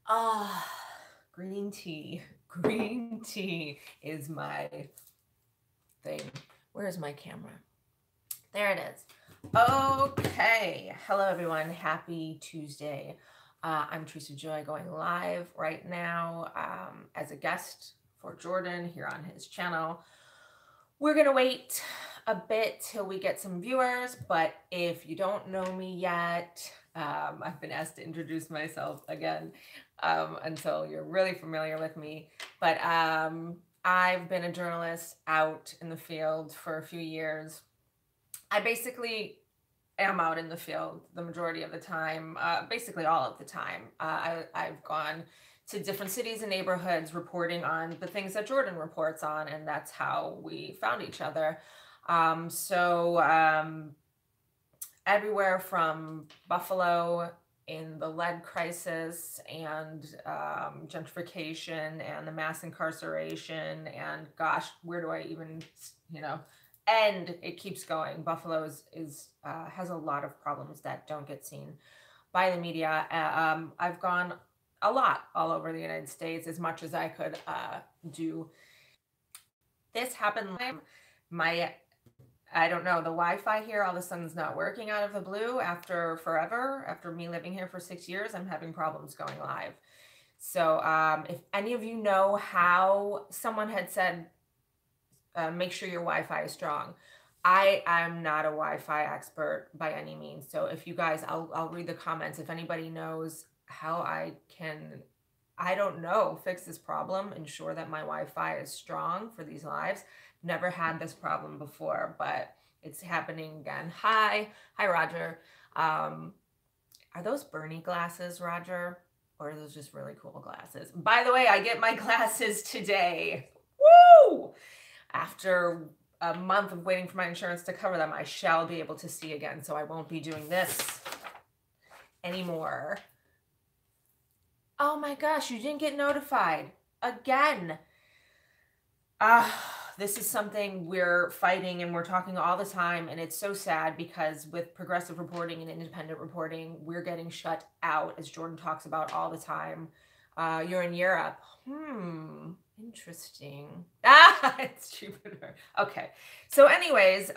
Ah, green tea. Green tea is my thing. Where's my camera? There it is. Okay. Hello, everyone. Happy Tuesday. I'm Theresa Joy going live right now as a guest for Jordan here on his channel. We're going to wait a bit till we get some viewers, but if you don't know me yet, I've been asked to introduce myself again until you're really familiar with me. But I've been a journalist out in the field for a few years. I basically am out in the field the majority of the time, basically all of the time. I've gone to different cities and neighborhoods reporting on the things that Jordan reports on, and that's how we found each other. Everywhere from Buffalo in the lead crisis and gentrification and the mass incarceration, and gosh, where do I even, and it keeps going. Buffalo has a lot of problems that don't get seen by the media. I've gone a lot all over the United States, as much as I could do. This happened. I don't know, the Wi-Fi here all of a sudden is not working out of the blue after forever. After me living here for 6 years, I'm having problems going live. So if any of you know how, someone had said, make sure your Wi-Fi is strong. I'm not a Wi-Fi expert by any means. So if you guys, I'll read the comments. If anybody knows how I can, I don't know, fix this problem, ensure that my Wi-Fi is strong for these lives. Never had this problem before, but it's happening again. Hi, Roger. Are those Bernie glasses, Roger? Or are those just really cool glasses? By the way, I get my glasses today. Woo! After a month of waiting for my insurance to cover them, I shall be able to see again. So I won't be doing this anymore. Oh my gosh, you didn't get notified again. This is something we're fighting and we're talking all the time, and it's so sad because with progressive reporting and independent reporting, we're getting shut out, as Jordan talks about all the time. You're in Europe. Interesting. It's Jupiter. Okay. So anyways,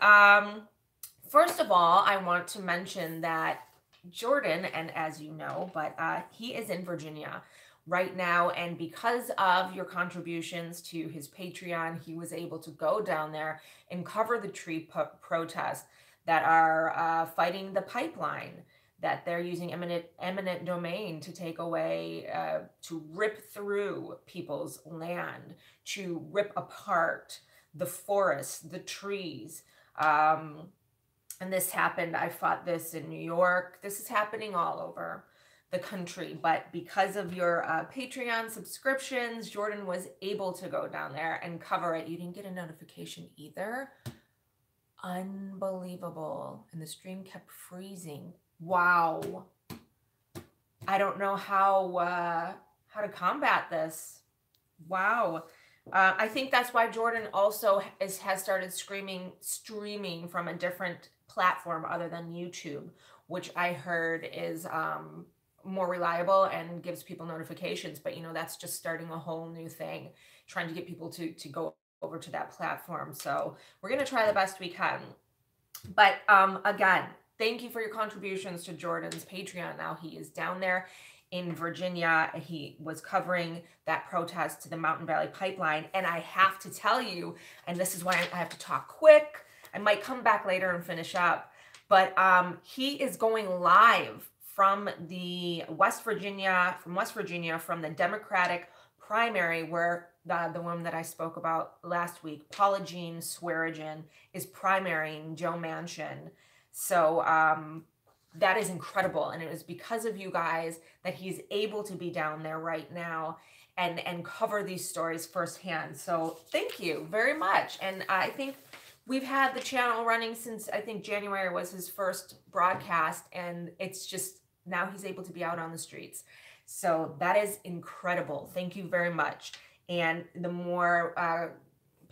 first of all, I want to mention that Jordan, and as you know, but he is in Virginia right now, and because of your contributions to his Patreon, he was able to go down there and cover the tree protests that are fighting the pipeline, that they're using eminent domain to take away, to rip through people's land, to rip apart the forests, the trees. And this happened, I fought this in New York. This is happening all over the country. But because of your Patreon subscriptions, Jordan was able to go down there and cover it. You didn't get a notification either. Unbelievable. And the stream kept freezing. Wow. I don't know how to combat this. Wow. I think that's why Jordan also has started streaming from a different platform other than YouTube, which I heard is more reliable and gives people notifications. But that's just starting a whole new thing, trying to get people to go over to that platform. So we're going to try the best we can. But again, thank you for your contributions to Jordan's Patreon. Now he is down there in Virginia. He was covering that protest to the Mountain Valley Pipeline. And I have to tell you, and this is why I have to talk quick. I might come back later and finish up. But he is going live from West Virginia, from the Democratic primary, where the woman that I spoke about last week, Paula Jean Swearigan, is primarying Joe Manchin. So that is incredible. And it was because of you guys that he's able to be down there right now and cover these stories firsthand. So thank you very much. And I think we've had the channel running since, I think January was his first broadcast. And it's just, now he's able to be out on the streets. So that is incredible. Thank you very much. And the more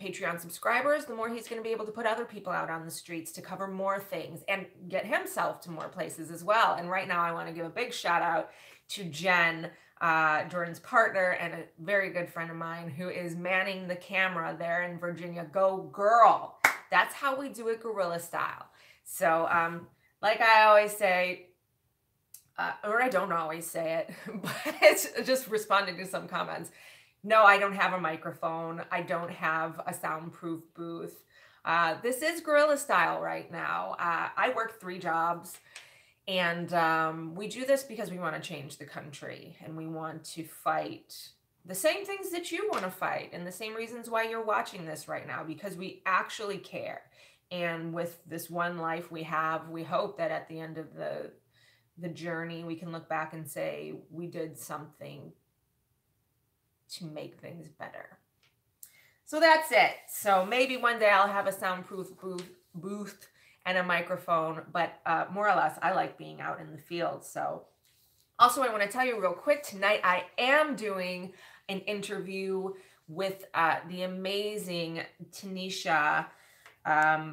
Patreon subscribers, the more he's going to be able to put other people out on the streets to cover more things and get himself to more places as well. And right now I want to give a big shout out to Jen Jordan's partner and a very good friend of mine who is manning the camera there in Virginia. Go girl. That's how we do it guerrilla style. So like I always say, or I don't always say it, but it's just responding to some comments. No, I don't have a microphone. I don't have a soundproof booth. This is guerrilla style right now. I work 3 jobs, and we do this because we want to change the country, and we want to fight the same things that you want to fight, and the same reasons why you're watching this right now, because we actually care. And with this one life we have, we hope that at the end of the journey, we can look back and say we did something to make things better. So that's it. So maybe one day I'll have a soundproof booth and a microphone, but more or less I like being out in the field. So also I want to tell you real quick, tonight I am doing an interview with the amazing Tanisha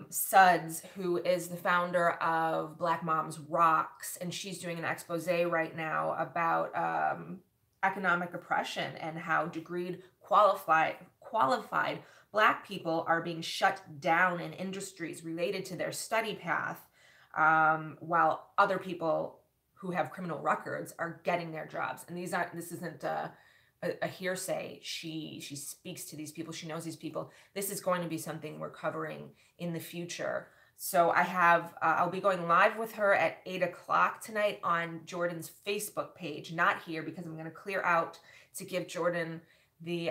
Suds, who is the founder of Black Moms Rocks, and she's doing an expose right now about economic oppression and how degreed, qualified Black people are being shut down in industries related to their study path, while other people who have criminal records are getting their jobs. And this isn't a hearsay. She speaks to these people. She knows these people. This is going to be something we're covering in the future. So I have, I'll be going live with her at 8 o'clock tonight on Jordan's Facebook page, not here, because I'm going to clear out to give Jordan the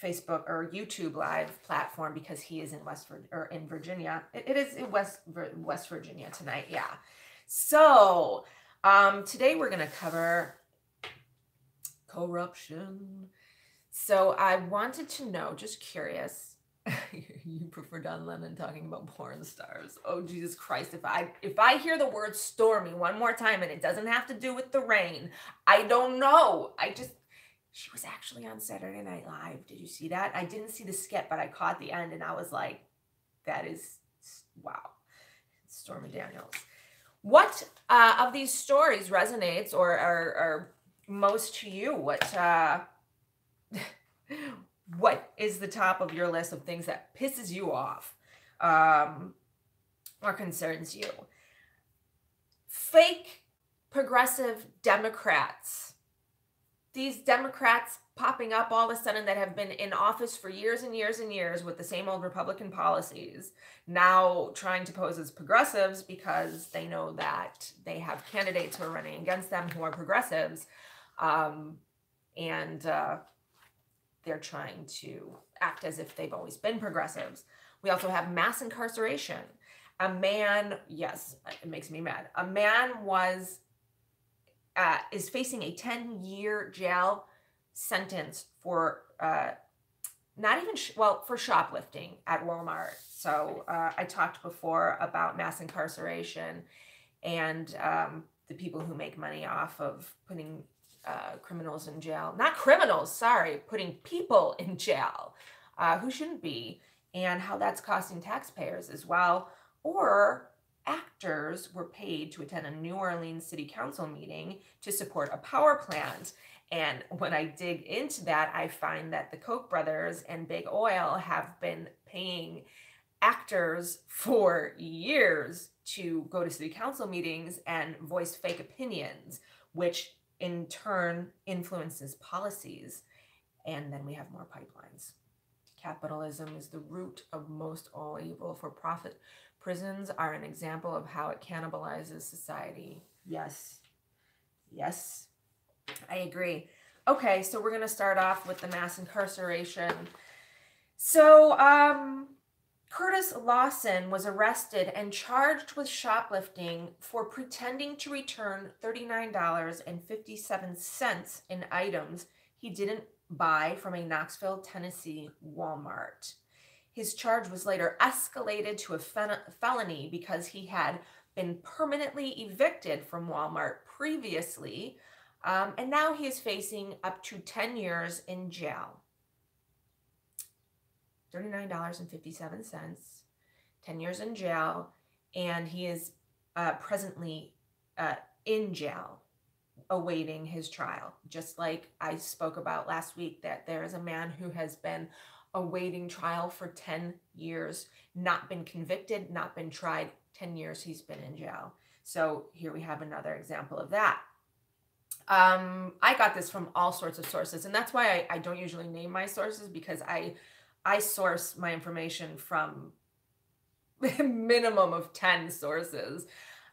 Facebook or YouTube live platform, because he is in Virginia. It is in West Virginia tonight. Yeah. So today we're going to cover corruption. So I wanted to know, just curious, you prefer Don Lemon talking about porn stars. Oh, Jesus Christ. If I hear the word Stormy one more time and it doesn't have to do with the rain, I don't know. She was actually on Saturday Night Live. Did you see that? I didn't see the skit, but I caught the end and I was like, that is, wow. Stormy Daniels. What of these stories resonates or are most to you? What is the top of your list of things that pisses you off or concerns you? Fake progressive Democrats. These Democrats popping up all of a sudden that have been in office for years and years and years with the same old Republican policies, now trying to pose as progressives because they know that they have candidates who are running against them who are progressives, and they're trying to act as if they've always been progressives. We also have mass incarceration. A man, yes, it makes me mad. A man is facing a 10-year jail sentence for for shoplifting at Walmart. So I talked before about mass incarceration and the people who make money off of putting criminals in jail. Not criminals, sorry, putting people in jail who shouldn't be, and how that's costing taxpayers as well. Or actors were paid to attend a New Orleans City Council meeting to support a power plant. And when I dig into that, I find that the Koch brothers and Big Oil have been paying actors for years to go to city council meetings and voice fake opinions, which in turn influences policies. And then we have more pipelines. Capitalism is the root of most all evil. For-profit prisons are an example of how it cannibalizes society. Yes. Yes, I agree. Okay, so we're going to start off with the mass incarceration. So, Curtis Lawson was arrested and charged with shoplifting for pretending to return $39.57 in items he didn't buy from a Knoxville, Tennessee Walmart. His charge was later escalated to a felony because he had been permanently evicted from Walmart previously, and now he is facing up to 10 years in jail. $39.57, 10 years in jail, and he is presently in jail. awaiting his trial. Just like I spoke about last week, that there is a man who has been awaiting trial for 10 years, not been convicted, not been tried. 10 years he's been in jail. So here we have another example of that. I got this from all sorts of sources, and that's why I don't usually name my sources, because I source my information from a minimum of 10 sources.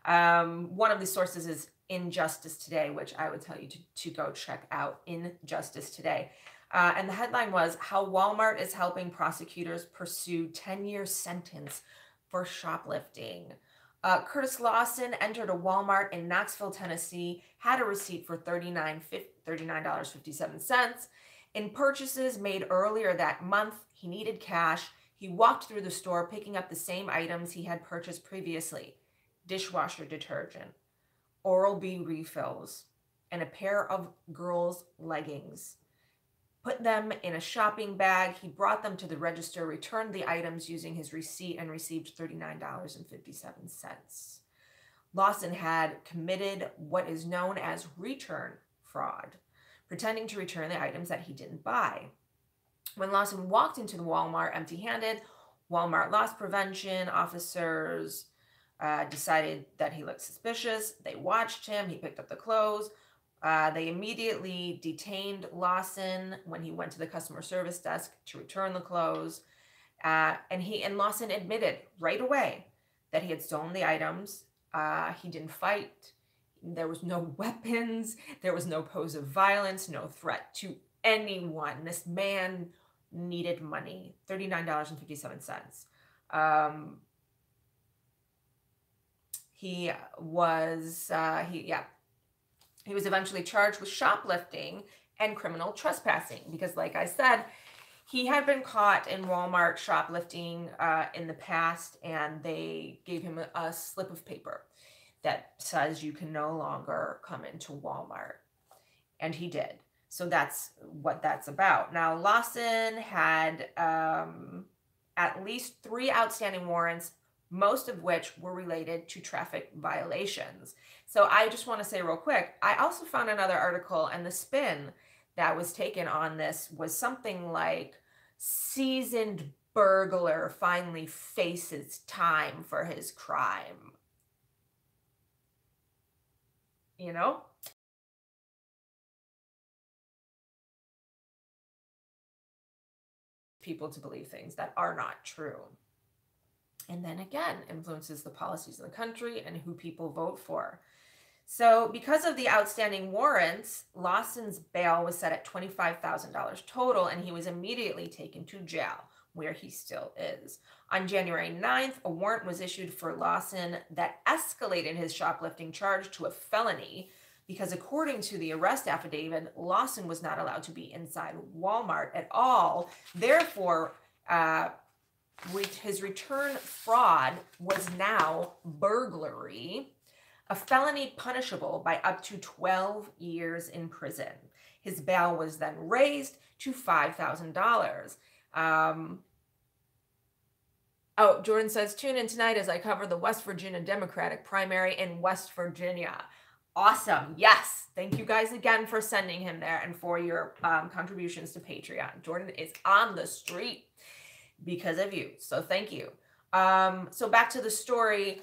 One of the sources is Injustice Today, which I would tell you to go check out. Injustice Today. And the headline was, How Walmart is Helping Prosecutors Pursue 10-Year Sentence for Shoplifting. Curtis Lawson entered a Walmart in Knoxville, Tennessee, had a receipt for $39.57. In purchases made earlier that month, he needed cash. He walked through the store picking up the same items he had purchased previously: dishwasher detergent, Oral-B refills, and a pair of girls' leggings. Put them in a shopping bag. He brought them to the register, returned the items using his receipt, and received $39.57. Lawson had committed what is known as return fraud, pretending to return the items that he didn't buy. When Lawson walked into the Walmart empty-handed, Walmart loss prevention officers decided that he looked suspicious. They watched him. He picked up the clothes. They immediately detained Lawson when he went to the customer service desk to return the clothes. And Lawson admitted right away that he had stolen the items. He didn't fight. There was no weapons. There was no pose of violence, no threat to anyone. This man needed money. $39.57. He was eventually charged with shoplifting and criminal trespassing because, like I said, he had been caught in Walmart shoplifting in the past, and they gave him a slip of paper that says you can no longer come into Walmart. And he did. So that's what that's about. Now, Lawson had at least 3 outstanding warrants, most of which were related to traffic violations. So I just want to say real quick, I also found another article, and the spin that was taken on this was something like, seasoned burglar finally faces time for his crime. You know? People to believe things that are not true. And then again, influences the policies of the country and who people vote for. So because of the outstanding warrants, Lawson's bail was set at $25,000 total, and he was immediately taken to jail, where he still is. On January 9th, a warrant was issued for Lawson that escalated his shoplifting charge to a felony because, according to the arrest affidavit, Lawson was not allowed to be inside Walmart at all. Therefore, his return fraud was now burglary, a felony punishable by up to 12 years in prison. His bail was then raised to $5,000. Jordan says, tune in tonight as I cover the West Virginia Democratic primary in West Virginia. Awesome. Yes. Thank you guys again for sending him there and for your contributions to Patreon. Jordan is on the street because of you. So thank you. So back to the story.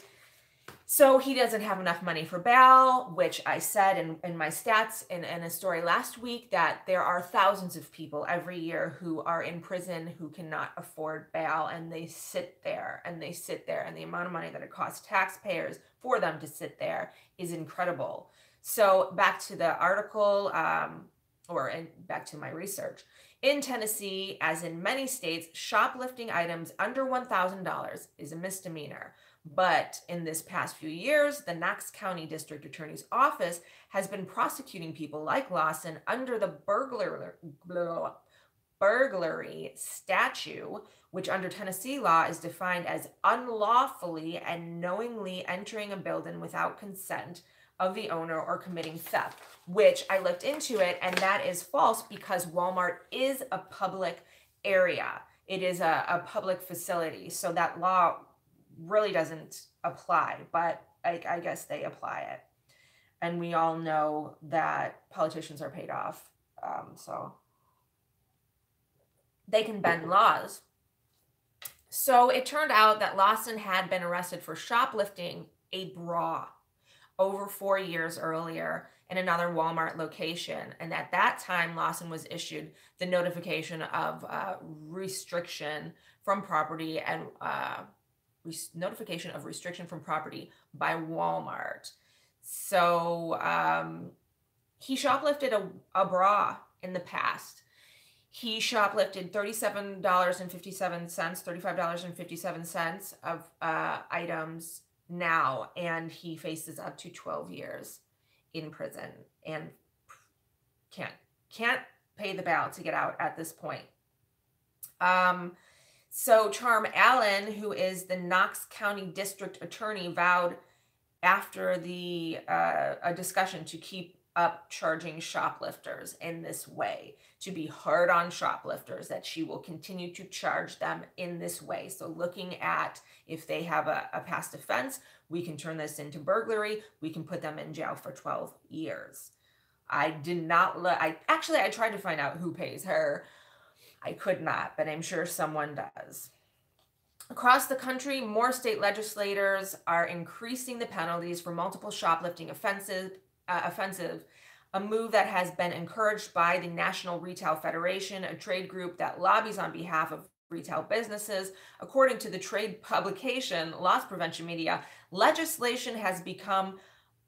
So he doesn't have enough money for bail, which I said in my stats in a story last week, that there are thousands of people every year who are in prison who cannot afford bail, and they sit there and they sit there, and the amount of money that it costs taxpayers for them to sit there is incredible. So back to the article, back to my research. In Tennessee, as in many states, shoplifting items under $1,000 is a misdemeanor. But in this past few years, the Knox County District Attorney's Office has been prosecuting people like Lawson under the burglary statute, which under Tennessee law is defined as unlawfully and knowingly entering a building without consent of the owner or committing theft, which I looked into it, and that is false because Walmart is a public area. It is a public facility, so that law really doesn't apply, but I guess they apply it. And we all know that politicians are paid off. So they can bend laws. So it turned out that Lawson had been arrested for shoplifting a bra over 4 years earlier in another Walmart location. And at that time, Lawson was issued the notification of restriction from property and notification of restriction from property by Walmart. So he shoplifted a bra in the past. He shoplifted $37.57, $35.57 of items now, and he faces up to 12 years in prison and can't pay the bail to get out at this point. So Charm Allen, who is the Knox County District Attorney, vowed after a discussion to keep up charging shoplifters in this way, to be hard on shoplifters, that she will continue to charge them in this way. So looking at if they have a past offense, we can turn this into burglary. We can put them in jail for 12 years. I did not I tried to find out who pays her. I could not, but I'm sure someone does. Across the country, more state legislators are increasing the penalties for multiple shoplifting offensive, a move that has been encouraged by the National Retail Federation, a trade group that lobbies on behalf of retail businesses. According to the trade publication Loss Prevention Media, legislation has become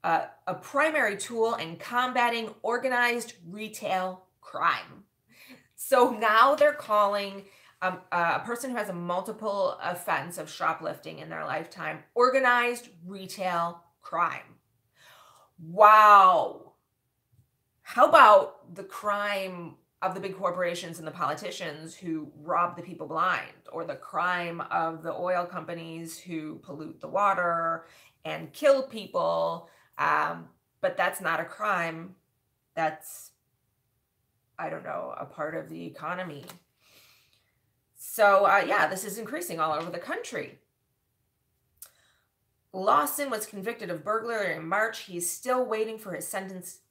a primary tool in combating organized retail crime. So now they're calling a person who has a multiple offense of shoplifting in their lifetime organized retail crime. Wow. How about the crime of the big corporations and the politicians who rob the people blind, or the crime of the oil companies who pollute the water and kill people? But that's not a crime. That's, I don't know, a part of the economy. So yeah, this is increasing all over the country. Lawson was convicted of burglary in March. He's still waiting for his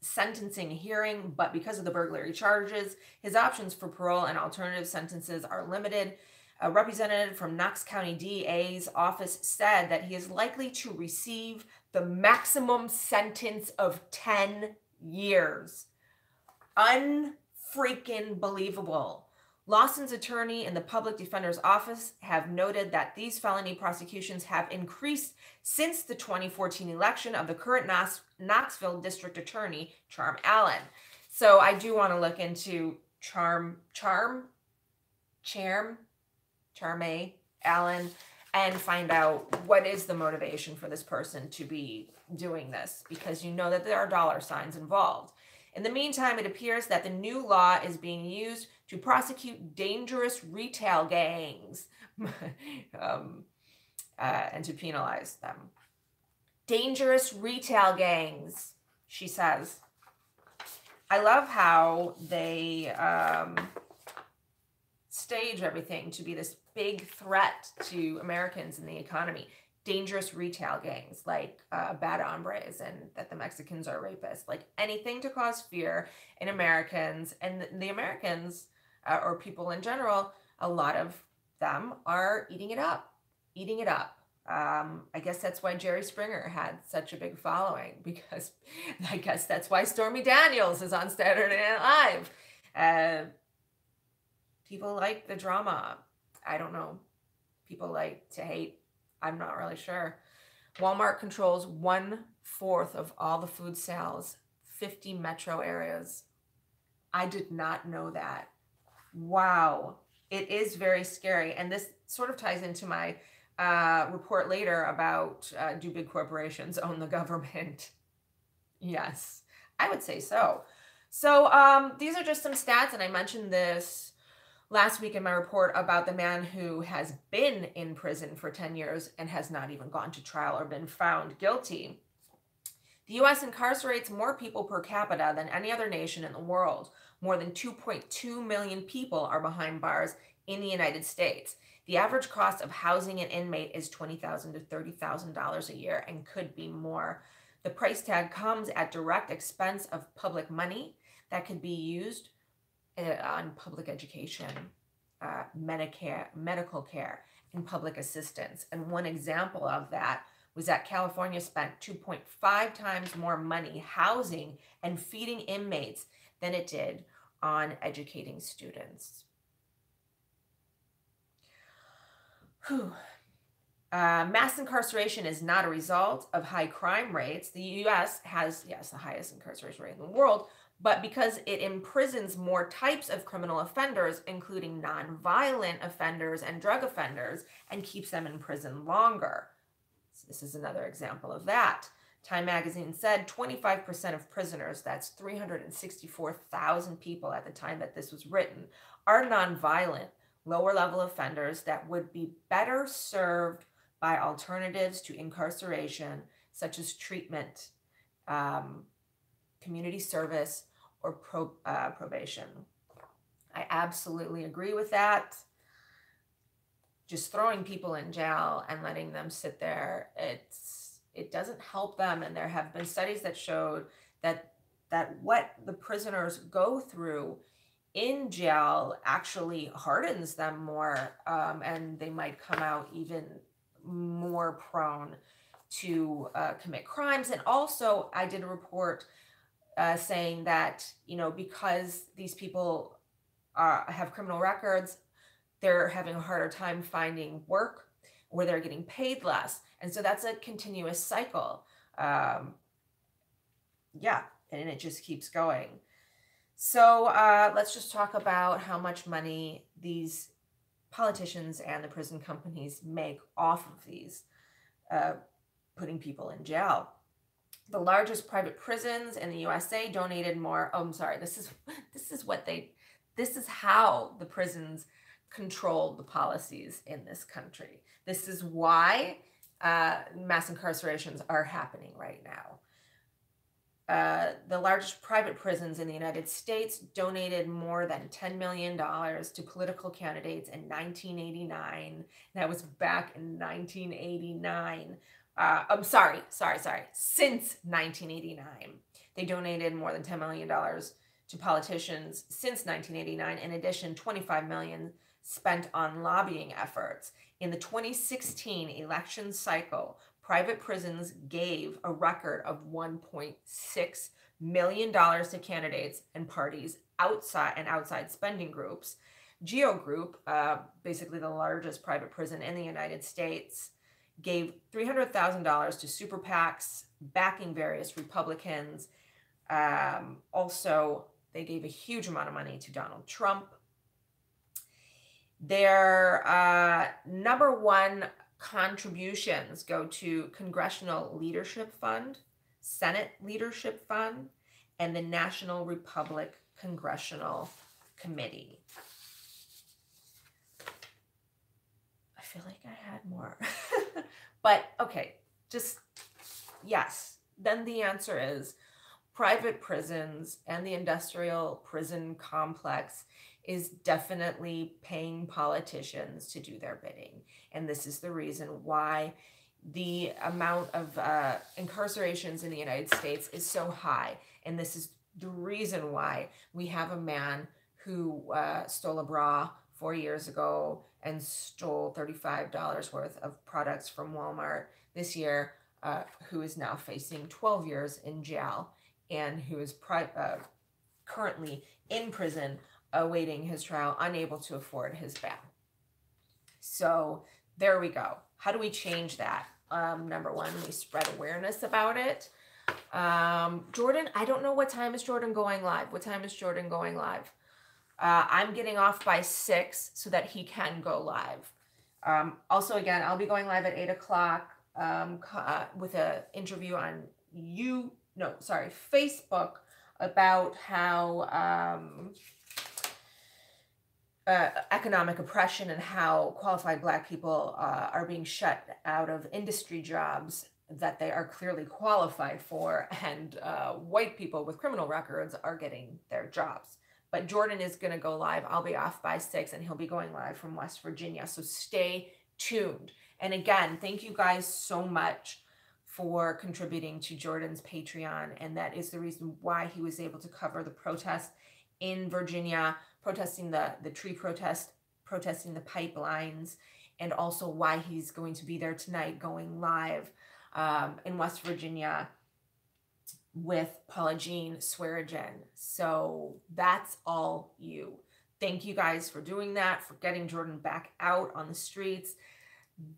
sentencing hearing, but because of the burglary charges, his options for parole and alternative sentences are limited. A representative from Knox County DA's office said that he is likely to receive the maximum sentence of 10 years. Unfreaking believable. Lawson's attorney and the public defender's office have noted that these felony prosecutions have increased since the 2014 election of the current Knoxville district attorney, Charm Allen. So I do want to look into Charm Allen and find out what is the motivation for this person to be doing this, because you know that there are dollar signs involved. In the meantime, it appears that the new law is being used to prosecute dangerous retail gangs and to penalize them. Dangerous retail gangs, she says. I love how they stage everything to be this big threat to Americans and the economy. Dangerous retail gangs, like bad hombres, and that the Mexicans are rapists, like anything to cause fear in Americans. And the Americans, or people in general, a lot of them are eating it up. I guess that's why Jerry Springer had such a big following, because I guess that's why Stormy Daniels is on Saturday Night Live. People like the drama. I don't know. People like to hate. I'm not really sure. Walmart controls 1/4 of all the food sales, 50 metro areas. I did not know that. Wow. It is very scary. And this sort of ties into my report later about do big corporations own the government? Yes, I would say so. So these are just some stats, and I mentioned this last week in my report about the man who has been in prison for 10 years and has not even gone to trial or been found guilty. The U.S. incarcerates more people per capita than any other nation in the world. More than 2.2 million people are behind bars in the United States. The average cost of housing an inmate is $20,000 to $30,000 a year and could be more. The price tag comes at direct expense of public money that could be used on public education, medical care, and public assistance. And one example of that was that California spent 2.5 times more money housing and feeding inmates than it did on educating students. Whew. Mass incarceration is not a result of high crime rates. The U.S. has, yes, the highest incarceration rate in the world, but because it imprisons more types of criminal offenders, including nonviolent offenders and drug offenders, and keeps them in prison longer. So this is another example of that. Time magazine said 25% of prisoners, that's 364,000 people at the time that this was written, are nonviolent, lower-level offenders that would be better served by alternatives to incarceration, such as treatment, community service, or probation. I absolutely agree with that. Just throwing people in jail and letting them sit there, it doesn't help them. And there have been studies that showed that what the prisoners go through in jail actually hardens them more, and they might come out even more prone to commit crimes. And also, I did a report saying that, because these people have criminal records, they're having a harder time finding work, or they're getting paid less. And so that's a continuous cycle. Yeah, and it just keeps going. So let's just talk about how much money these politicians and the prison companies make off of these, putting people in jail. The largest private prisons in the USA donated more. Oh, I'm sorry. This is how the prisons control the policies in this country. This is why mass incarcerations are happening right now. The largest private prisons in the United States donated more than $10 million to political candidates in 1989. That was back in 1989. I'm sorry. Since 1989, they donated more than $10 million to politicians since 1989. In addition, $25 million spent on lobbying efforts. In the 2016 election cycle, private prisons gave a record of $1.6 million to candidates and parties outside spending groups. Geo Group, basically the largest private prison in the United States, gave $300,000 to super PACs backing various Republicans. Also, they gave a huge amount of money to Donald Trump. Their number one contributions go to Congressional Leadership Fund, Senate Leadership Fund, and the National Republican Congressional Committee. I feel like I had more. But okay, just yes. Then the answer is private prisons and the industrial prison complex is definitely paying politicians to do their bidding. And this is the reason why the amount of incarcerations in the United States is so high. And this is the reason why we have a man who stole a bra 4 years ago and stole $35 worth of products from Walmart this year, who is now facing 12 years in jail and who is currently in prison awaiting his trial, unable to afford his bail. So there we go. How do we change that? Number one, we spread awareness about it. Jordan, I don't know what time is Jordan going live. What time is Jordan going live? I'm getting off by 6 so that he can go live. Also, again, I'll be going live at 8 o'clock with an interview on Facebook about how economic oppression and how qualified Black people are being shut out of industry jobs that they are clearly qualified for, and white people with criminal records are getting their jobs. But Jordan is going to go live. I'll be off by 6, and he'll be going live from West Virginia. So stay tuned. And again, thank you guys so much for contributing to Jordan's Patreon, and that is the reason why he was able to cover the protest in Virginia, protesting the tree protest, protesting the pipelines, and also why he's going to be there tonight going live in West Virginia with Paula Jean Swearigan. So that's all you. Thank you guys for doing that, for getting Jordan back out on the streets.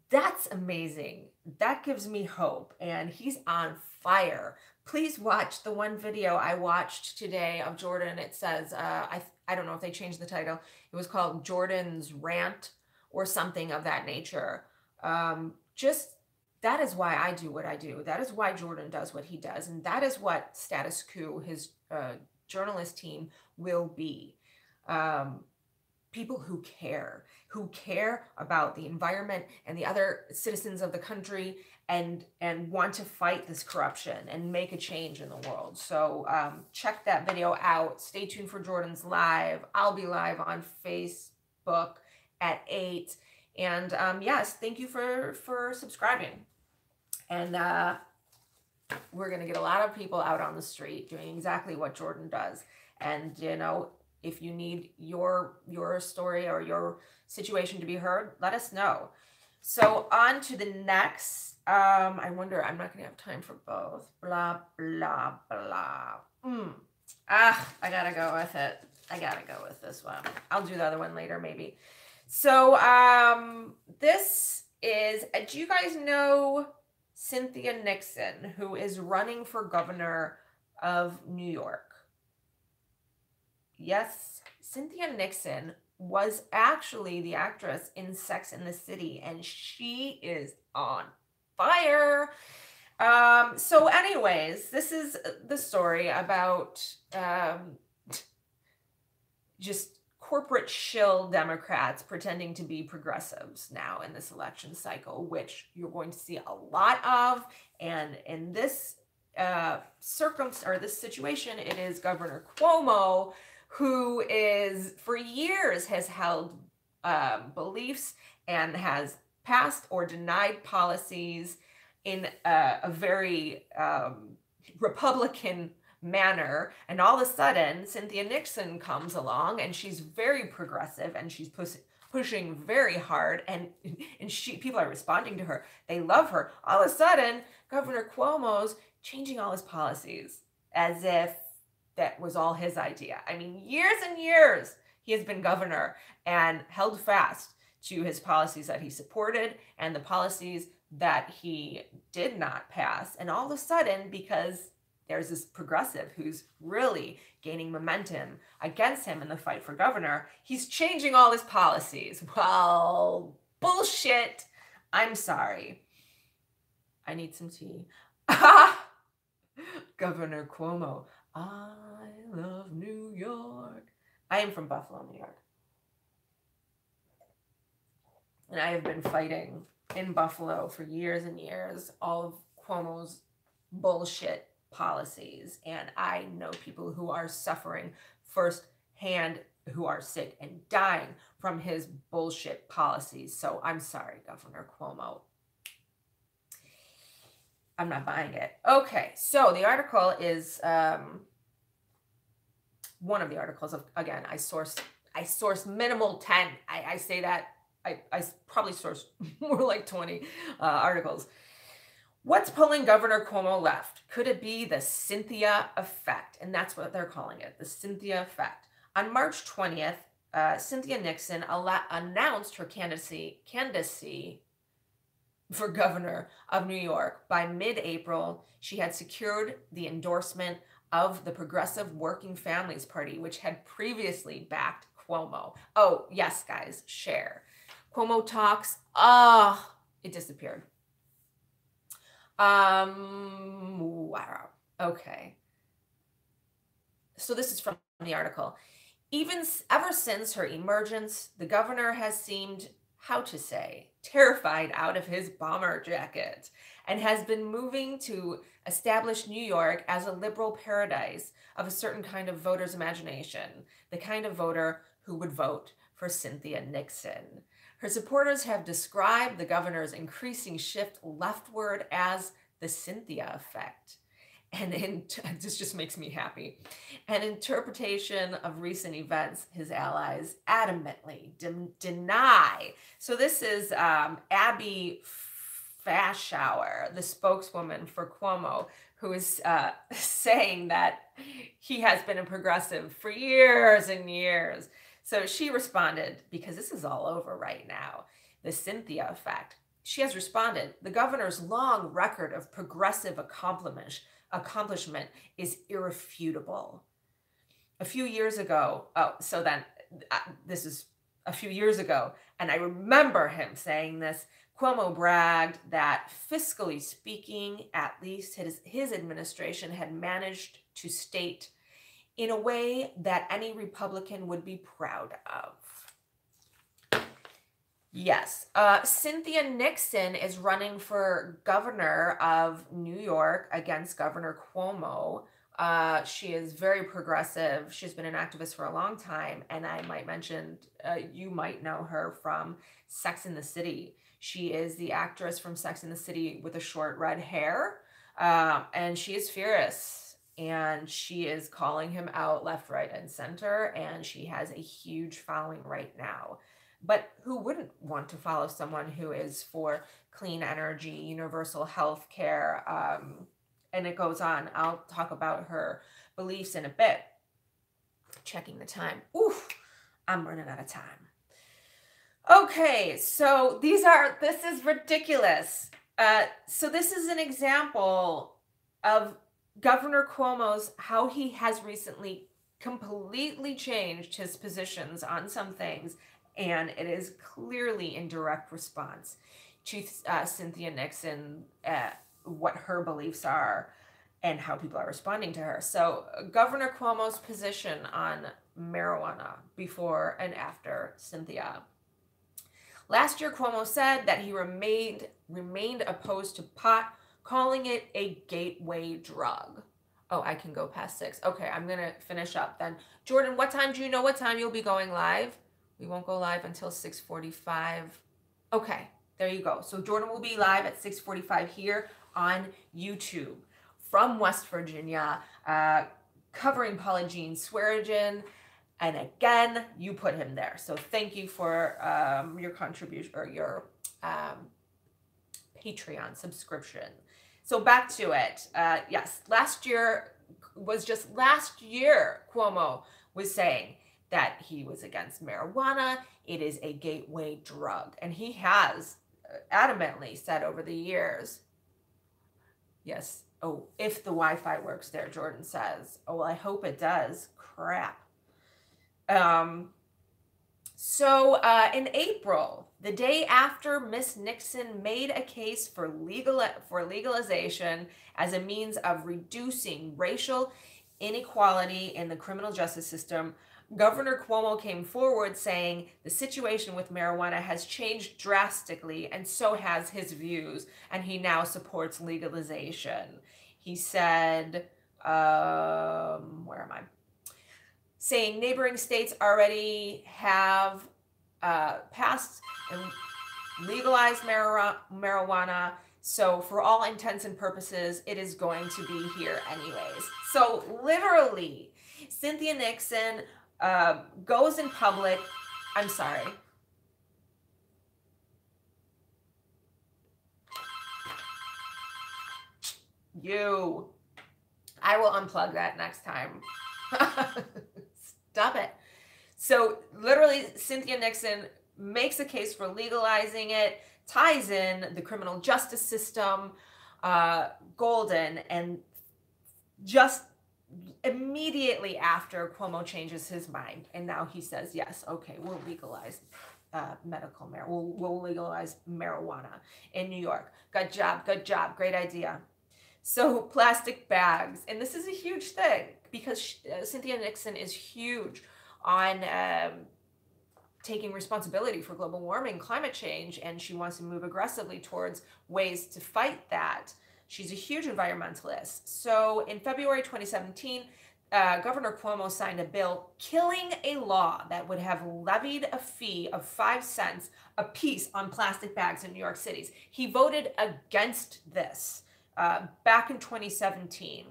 That's amazing. That gives me hope, and he's on fire. Please watch the one video I watched today of Jordan. It says, I don't know if they changed the title. It was called Jordan's Rant or something of that nature. That is why I do what I do. That is why Jordan does what he does. And that is what Status Quo, his journalist team, will be. People who care about the environment and the other citizens of the country and want to fight this corruption and make a change in the world. So check that video out. Stay tuned for Jordan's live. I'll be live on Facebook at 8. And yes, thank you for subscribing. And we're going to get a lot of people out on the street doing exactly what Jordan does. And, you know, if you need your story or your situation to be heard, let us know. So on to the next. I wonder, I'm not going to have time for both. Blah, blah, blah. I got to go with it. I got to go with this one. I'll do the other one later, maybe. So this is, do you guys know Cynthia Nixon, who is running for governor of New York? Yes, Cynthia Nixon was actually the actress in Sex and the City, and she is on fire. So anyways, this is the story about just corporate shill Democrats pretending to be progressives now in this election cycle, which you're going to see a lot of. And in this circumstance, or this situation, it is Governor Cuomo, who is for years has held beliefs and has passed or denied policies in a very Republican manner. And all of a sudden, Cynthia Nixon comes along, and she's very progressive, and she's pushing very hard, and people are responding to her. They love her. All of a sudden, Governor Cuomo's changing all his policies as if that was all his idea. I mean, years and years he has been governor and held fast to his policies that he supported and the policies that he did not pass. And all of a sudden, because there's this progressive who's really gaining momentum against him in the fight for governor, he's changing all his policies. Well, bullshit. I'm sorry. I need some tea. Governor Cuomo. I love New York. I am from Buffalo, New York. And I have been fighting in Buffalo for years and years, all of Cuomo's bullshit policies. And I know people who are suffering firsthand, who are sick and dying from his bullshit policies. So I'm sorry, Governor Cuomo. I'm not buying it. Okay, so the article is one of the articles of, again, I source minimal 10. I say that I probably sourced more like 20 articles. What's pulling Governor Cuomo left? Could it be the Cynthia effect? And that's what they're calling it, the Cynthia effect. On March 20th, Cynthia Nixon announced her candidacy for governor of New York. By mid-April, she had secured the endorsement of the Progressive Working Families Party, which had previously backed Cuomo. Oh, yes, guys, share. Cuomo talks, it disappeared. Wow. Okay. So this is from the article. Ever since her emergence, the governor has seemed, how to say, terrified out of his bomber jacket, and has been moving to establish New York as a liberal paradise of a certain kind of voter's imagination, the kind of voter who would vote for Cynthia Nixon. Her supporters have described the governor's increasing shift leftward as the Cynthia effect. And this just makes me happy. An interpretation of recent events, his allies adamantly deny. So this is Abby Fashauer, the spokeswoman for Cuomo, who is saying that he has been a progressive for years and years. So she responded, because this is all over right now, the Cynthia effect. She has responded, the governor's long record of progressive accomplishment is irrefutable. A few years ago, this is a few years ago, and I remember him saying this, Cuomo bragged that fiscally speaking, at least his administration had managed to state in a way that any Republican would be proud of. Yes, Cynthia Nixon is running for governor of New York against Governor Cuomo. She is very progressive. She's been an activist for a long time. And I might mention, you might know her from Sex and the City. She is the actress from Sex and the City with the short red hair. And she is fierce. And she is calling him out left, right, and center. And she has a huge following right now. But who wouldn't want to follow someone who is for clean energy, universal health care, and it goes on. I'll talk about her beliefs in a bit. Checking the time. Oof, I'm running out of time. Okay, so this is ridiculous. So this is an example of Governor Cuomo's, how he has recently completely changed his positions on some things, and it is clearly in direct response to Cynthia Nixon, what her beliefs are and how people are responding to her. So Governor Cuomo's position on marijuana before and after Cynthia. Last year, Cuomo said that he remained opposed to pot, calling it a gateway drug. Oh, I can go past 6. Okay, I'm going to finish up then. Jordan, do you know what time you'll be going live? We won't go live until 6:45. Okay, there you go. So Jordan will be live at 6:45 here on YouTube from West Virginia, covering Paula Jean Swearigan. And again, you put him there. So thank you for your contribution or your Patreon subscription. So back to it. Yes, last year, Cuomo was saying that he was against marijuana. It is a gateway drug. And he has adamantly said over the years, yes, oh, if the Wi-Fi works there, Jordan says. Oh, well, I hope it does. Crap. In April, the day after Miss Nixon made a case for legalization as a means of reducing racial inequality in the criminal justice system, Governor Cuomo came forward saying the situation with marijuana has changed drastically, and so has his views, and he now supports legalization. He said, where am I? Saying neighboring states already have passed and legalized marijuana. So for all intents and purposes, it is going to be here anyways. So literally, Cynthia Nixon goes in public. I'm sorry. I will unplug that next time. Stop it. So literally, Cynthia Nixon makes a case for legalizing it, ties in the criminal justice system, golden, and just immediately after, Cuomo changes his mind, and now he says, yes, okay, we'll legalize we'll legalize marijuana in New York. Good job, great idea. So plastic bags, and this is a huge thing because Cynthia Nixon is huge on taking responsibility for global warming, climate change, and she wants to move aggressively towards ways to fight that. She's a huge environmentalist. So in February 2017, Governor Cuomo signed a bill killing a law that would have levied a fee of 5 cents a piece on plastic bags in New York City. He voted against this back in 2017.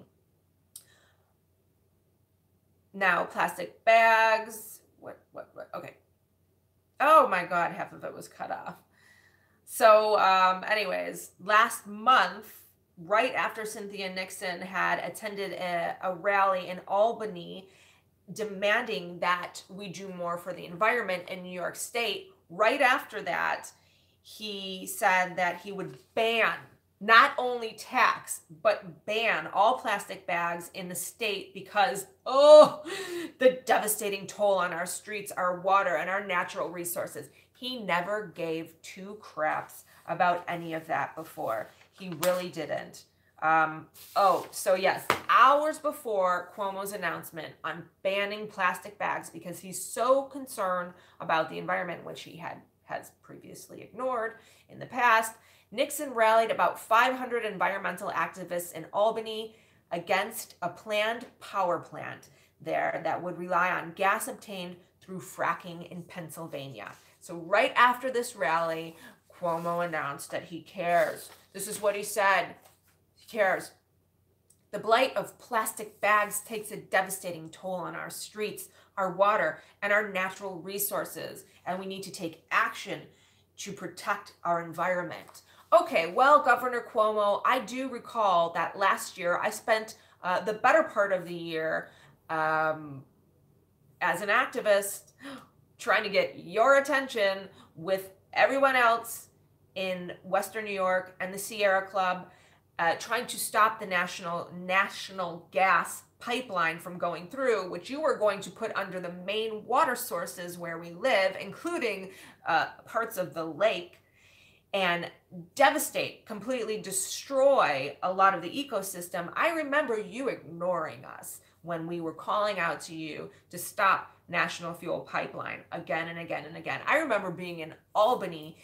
Now, plastic bags, what, okay. Oh my God, half of it was cut off. So anyways, last month, right after Cynthia Nixon had attended a rally in Albany demanding that we do more for the environment in New York State, right after that, he said that he would ban, not only tax, but ban all plastic bags in the state because, oh, the devastating toll on our streets, our water, and our natural resources. He never gave two craps about any of that before. He really didn't. So yes, hours before Cuomo's announcement on banning plastic bags because he's so concerned about the environment, which he has previously ignored in the past, Nixon rallied about 500 environmental activists in Albany against a planned power plant there that would rely on gas obtained through fracking in Pennsylvania. So right after this rally, Cuomo announced that he cares. This is what he said. He cares. The blight of plastic bags takes a devastating toll on our streets, our water, and our natural resources, and we need to take action to protect our environment. Okay, well, Governor Cuomo, I do recall that last year I spent the better part of the year as an activist trying to get your attention with everyone else in Western New York and the Sierra Club, trying to stop the national gas pipeline from going through, which you were going to put under the main water sources where we live, including parts of the lake, and devastate, completely destroy a lot of the ecosystem. I remember you ignoring us when we were calling out to you to stop National Fuel Pipeline again and again and again. I remember being in Albany,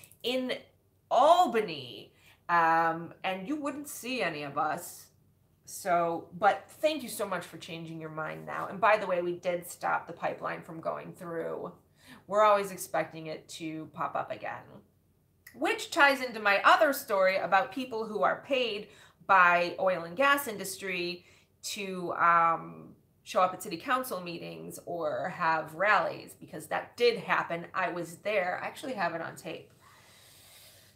and you wouldn't see any of us. So, but thank you so much for changing your mind now. And by the way, we did stop the pipeline from going through. We're always expecting it to pop up again. Which ties into my other story about people who are paid by oil and gas industry to show up at city council meetings or have rallies, because that did happen. I was there. I actually have it on tape.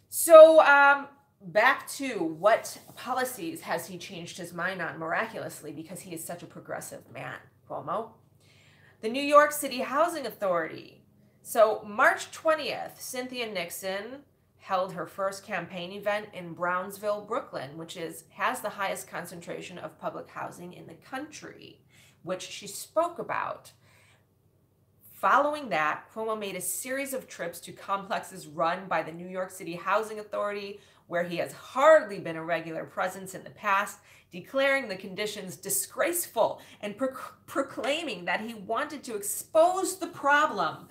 So back to what policies has he changed his mind on miraculously, because he is such a progressive man, Cuomo. The New York City Housing Authority. So March 20th, Cynthia Nixon held her first campaign event in Brownsville, Brooklyn, which has the highest concentration of public housing in the country, which she spoke about. Following that, Cuomo made a series of trips to complexes run by the New York City Housing Authority, where he has hardly been a regular presence in the past, declaring the conditions disgraceful and proclaiming that he wanted to expose the problem.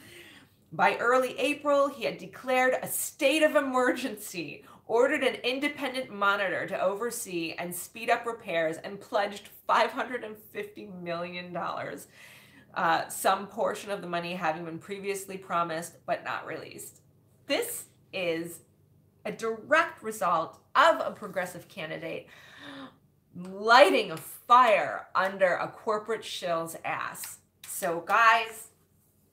By early April, he had declared a state of emergency, ordered an independent monitor to oversee and speed up repairs, and pledged $550 million. Some portion of the money having been previously promised but not released. This is a direct result of a progressive candidate lighting a fire under a corporate shill's ass. So guys,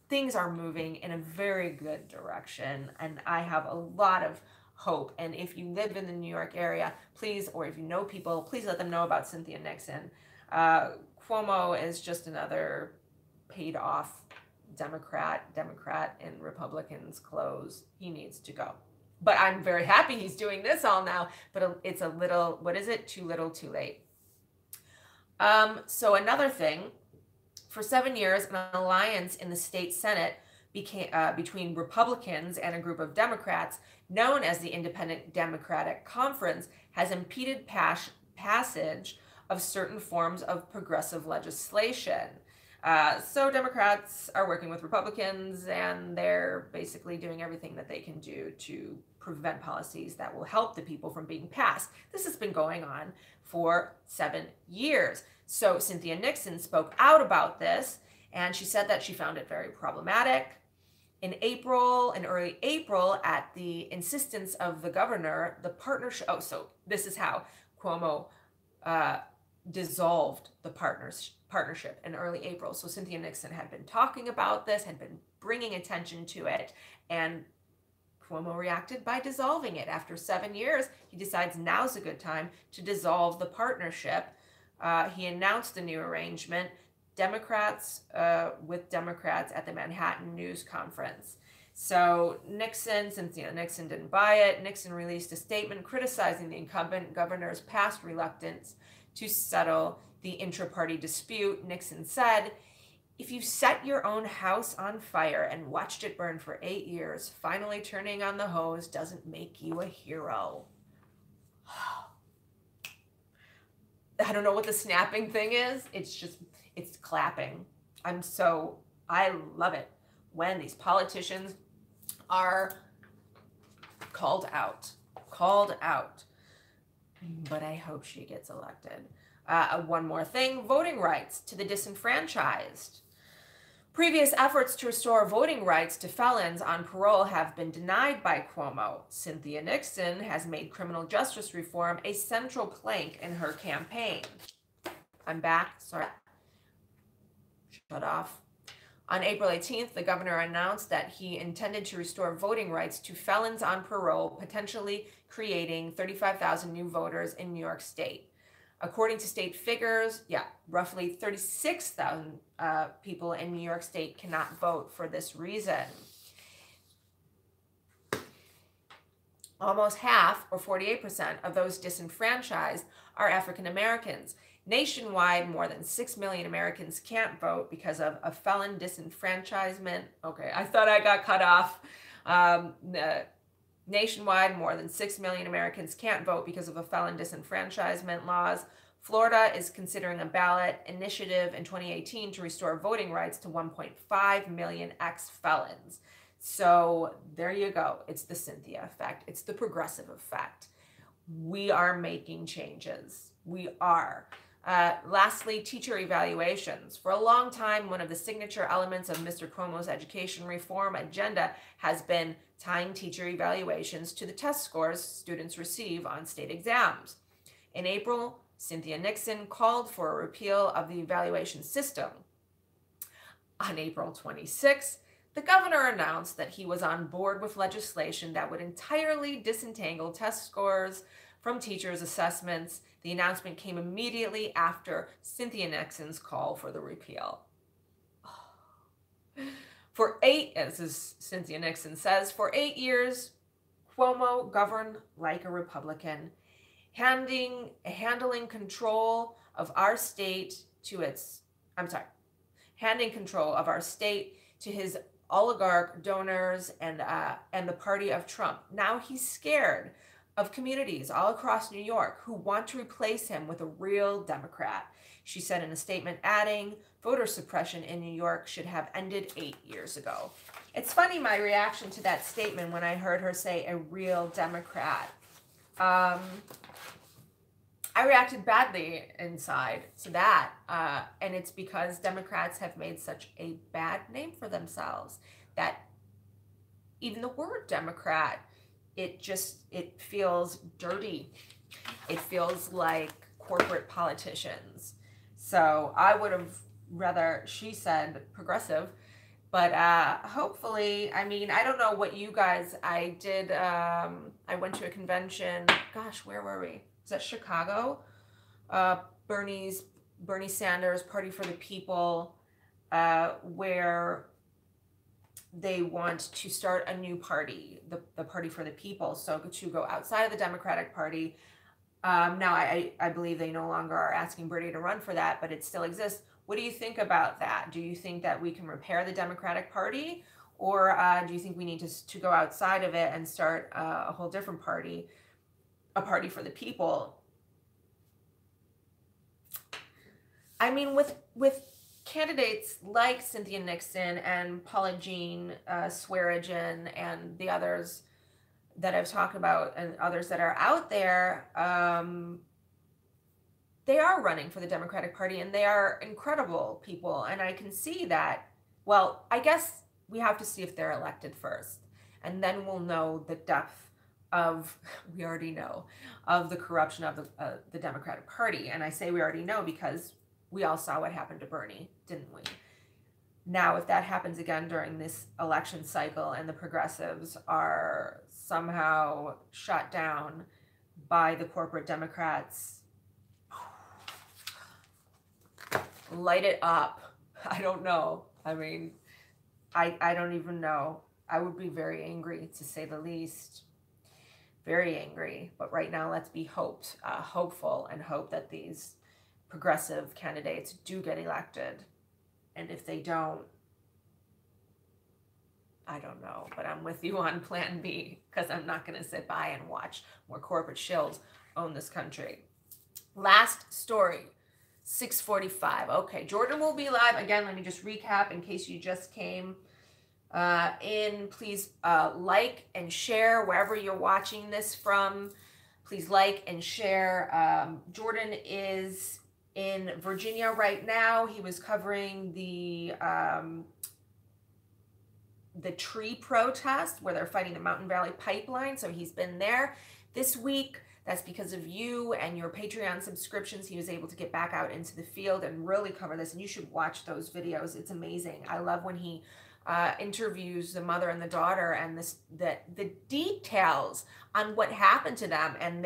things are moving in a very good direction, and I have a lot of hope. And if you live in the New York area, please, or if you know people, please let them know about Cynthia Nixon. Cuomo is just another paid off Democrat in Republicans' clothes. He needs to go. But I'm very happy he's doing this all now, but it's a little, what is it? Too little, too late. So another thing, for 7 years, an alliance in the state Senate between Republicans and a group of Democrats, known as the Independent Democratic Conference, has impeded passage of certain forms of progressive legislation. So Democrats are working with Republicans, and they're basically doing everything that they can do to prevent policies that will help the people from being passed. This has been going on for 7 years. So Cynthia Nixon spoke out about this, and she said that she found it very problematic. In early April, at the insistence of the governor, the partnership, so this is how Cuomo dissolved the partnership in early April. So Cynthia Nixon had been talking about this, had been bringing attention to it, and Cuomo reacted by dissolving it. After 7 years, he decides now's a good time to dissolve the partnership. He announced the new arrangement, Democrats with Democrats at the Manhattan News Conference. So Cynthia Nixon didn't buy it. Nixon released a statement criticizing the incumbent governor's past reluctance to settle the intra-party dispute. Nixon said, "If you set your own house on fire and watched it burn for 8 years, finally turning on the hose doesn't make you a hero." I don't know what the snapping thing is. It's clapping. I love it when these politicians are called out. But I hope she gets elected. One more thing, voting rights to the disenfranchised. Previous efforts to restore voting rights to felons on parole have been denied by Cuomo. Cynthia Nixon has made criminal justice reform a central plank in her campaign. I'm back. Sorry. Shut off. On April 18th, the governor announced that he intended to restore voting rights to felons on parole, potentially creating 35,000 new voters in New York State. According to state figures, roughly 36,000 people in New York State cannot vote for this reason. Almost half, or 48%, of those disenfranchised are African Americans. Nationwide, more than 6 million Americans can't vote because of a felon disenfranchisement. Okay, I thought I got cut off. Nationwide, more than 6 million Americans can't vote because of a felon disenfranchisement laws. Florida is considering a ballot initiative in 2018 to restore voting rights to 1.5 million ex-felons. So there you go. It's the Cynthia effect. It's the progressive effect. We are making changes. We are. Lastly, teacher evaluations. For a long time, one of the signature elements of Mr. Cuomo's education reform agenda has been tying teacher evaluations to the test scores students receive on state exams. In April, Cynthia Nixon called for a repeal of the evaluation system. On April 26, the governor announced that he was on board with legislation that would entirely disentangle test scores from teachers' assessments. The announcement came immediately after Cynthia Nixon's call for the repeal. As Cynthia Nixon says, for 8 years, Cuomo governed like a Republican, handing control of our state to his oligarch donors and the party of Trump. Now he's scared of communities all across New York who want to replace him with a real Democrat. She said in a statement, adding, voter suppression in New York should have ended 8 years ago. It's funny, my reaction to that statement when I heard her say a real Democrat. I reacted badly inside to that, and it's because Democrats have made such a bad name for themselves that even the word Democrat, it feels dirty. It feels like corporate politicians. So I would have rather, she said progressive, but hopefully, I mean, I don't know what you guys, I went to a convention, gosh, where were we? Was that Chicago? Bernie Sanders, Party for the People, where they want to start a new party, the Party for the People, so to go outside of the Democratic Party. Now, I believe they no longer are asking Bernie to run for that, but it still exists. What do you think about that? Do you think that we can repair the Democratic Party, or do you think we need to go outside of it and start a whole different party, a Party for the People? I mean, with candidates like Cynthia Nixon and Paula Jean Swearengin and the others that I've talked about and others that are out there, they are running for the Democratic Party and they are incredible people. And I can see that. Well, I guess we have to see if they're elected first. And then we'll know the depth of, we already know, of the corruption of the Democratic Party. And I say we already know because we all saw what happened to Bernie, didn't we? Now, if that happens again during this election cycle and the progressives are somehow shut down by the corporate Democrats, light it up. I don't know. I mean, I don't even know. I would be very angry, to say the least. Very angry. But right now, let's be hopeful and hope that these progressive candidates do get elected. And if they don't, I don't know. But I'm with you on Plan B, because I'm not going to sit by and watch more corporate shills own this country. Last story. 6:45. Okay, Jordan will be live. Again, let me just recap in case you just came in. Please like and share wherever you're watching this from. Please like and share. Jordan is in Virginia right now. He was covering the tree protest where they're fighting the Mountain Valley Pipeline. So he's been there this week. That's because of you and your Patreon subscriptions. He was able to get back out into the field and really cover this. And you should watch those videos. It's amazing. I love when he interviews the mother and the daughter and the details on what happened to them and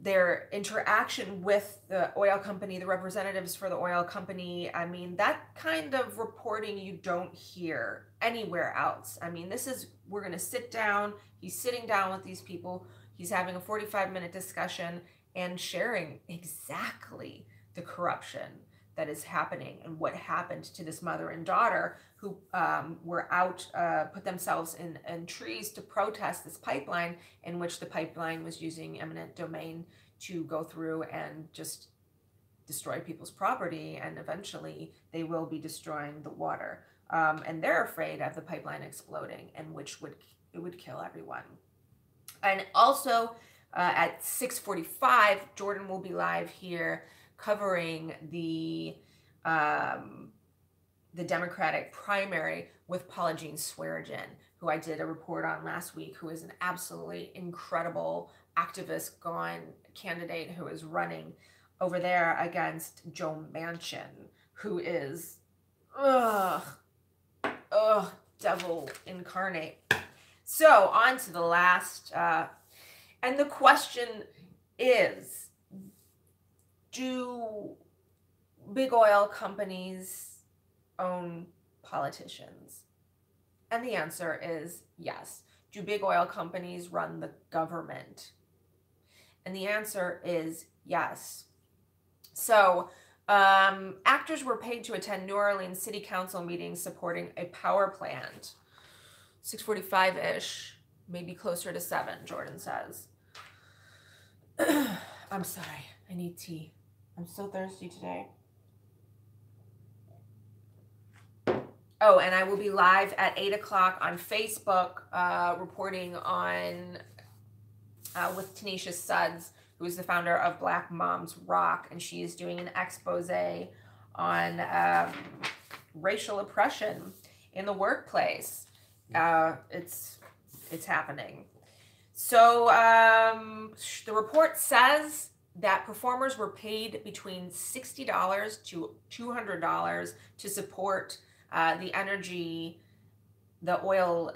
their interaction with the oil company, the representatives for the oil company. I mean, that kind of reporting you don't hear anywhere else. I mean, we're going to sit down. He's sitting down with these people. He's having a 45-minute discussion and sharing exactly the corruption that is happening and what happened to this mother and daughter who were out, put themselves in trees to protest this pipeline, in which the pipeline was using eminent domain to go through and just destroy people's property, and eventually they will be destroying the water. And they're afraid of the pipeline exploding, and it would kill everyone. And also at 6:45, Jordan will be live here covering the Democratic primary with Paula Jean Swearengin, who I did a report on last week, who is an absolutely incredible activist gone candidate who is running over there against Joe Manchin, who is devil incarnate. So on to the last, and the question is, do big oil companies own politicians? And the answer is yes. Do big oil companies run the government? And the answer is yes. So actors were paid to attend New Orleans City Council meetings supporting a power plant. 6:45-ish, maybe closer to 7, Jordan says. I'm sorry, I need tea. I'm so thirsty today. Oh, and I will be live at 8 o'clock on Facebook reporting on with Tanisha Suds, who is the founder of Black Moms Rock, and she is doing an expose on racial oppression in the workplace. It's happening. So the report says that performers were paid between $60 to $200 to support the oil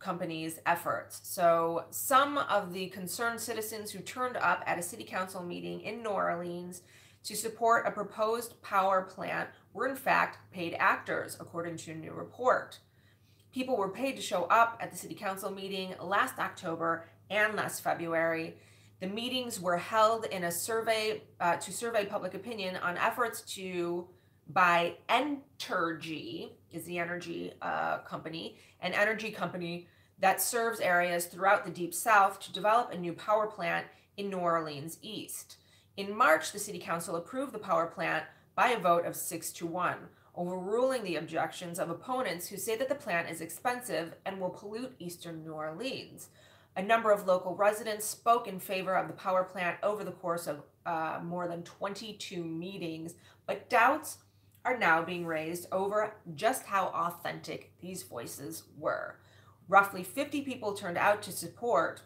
company's efforts. So some of the concerned citizens who turned up at a city council meeting in New Orleans to support a proposed power plant were in fact paid actors, according to a new report. People were paid to show up at the city council meeting last October and last February. The meetings were held in a survey to survey public opinion on efforts by Entergy, is the energy company, an energy company that serves areas throughout the Deep South, to develop a new power plant in New Orleans East. In March, the city council approved the power plant by a vote of 6-1, overruling the objections of opponents who say that the plant is expensive and will pollute eastern New Orleans. A number of local residents spoke in favor of the power plant over the course of more than 22 meetings, but doubts are now being raised over just how authentic these voices were. Roughly 50 people turned out to support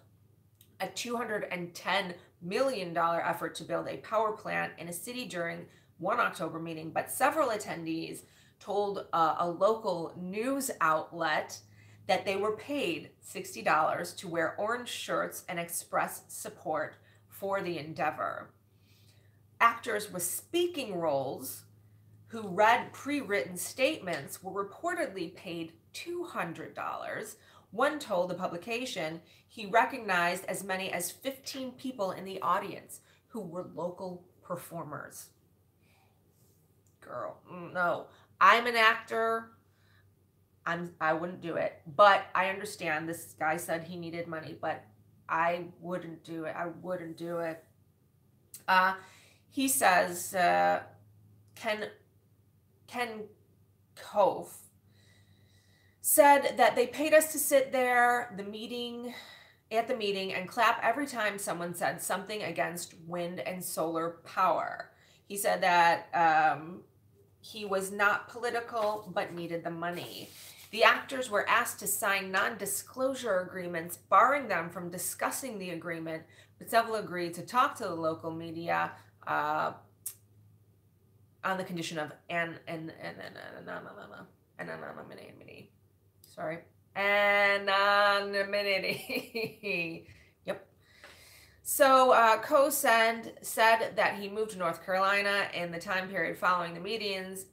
a $210 million effort to build a power plant in a city during one October meeting, but several attendees told a local news outlet that they were paid $60 to wear orange shirts and express support for the endeavor. Actors with speaking roles who read pre-written statements were reportedly paid $200. One told the publication he recognized as many as 15 people in the audience who were local performers. Girl, no. I'm an actor. I wouldn't do it. But I understand this guy said he needed money, but I wouldn't do it. I wouldn't do it. He says, Ken Cove said that they paid us to sit there at the meeting and clap every time someone said something against wind and solar power. He said that he was not political but needed the money. The actors were asked to sign non-disclosure agreements barring them from discussing the agreement, but several agreed to talk to the local media on the condition of anonymity. Sorry. Anonymity. Yep. So Coe said that he moved to North Carolina in the time period following the meetings,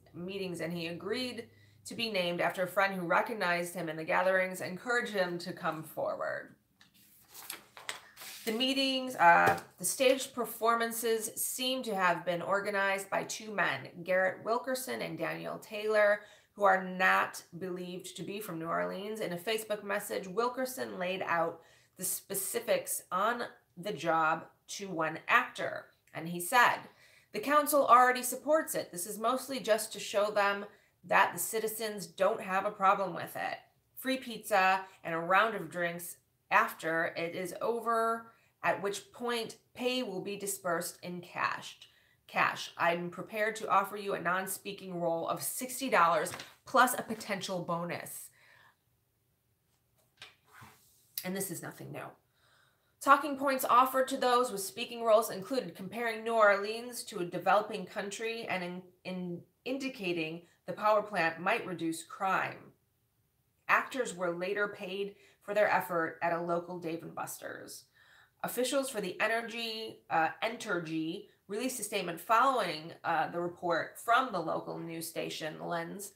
and he agreed to be named after a friend who recognized him in the gatherings and encouraged him to come forward. The meetings, the staged performances seem to have been organized by two men, Garrett Wilkerson and Daniel Taylor, who are not believed to be from New Orleans. In a Facebook message, Wilkerson laid out the specifics on the job to one actor, and he said, "The council already supports it. This is mostly just to show them that the citizens don't have a problem with it. Free pizza and a round of drinks after it is over, at which point pay will be dispersed in cash. I'm prepared to offer you a non-speaking role of $60 plus a potential bonus." And this is nothing new. Talking points offered to those with speaking roles included comparing New Orleans to a developing country and in indicating the power plant might reduce crime. Actors were later paid for their effort at a local Dave & Buster's. Officials for the Entergy released a statement following the report from the local news station, Lens.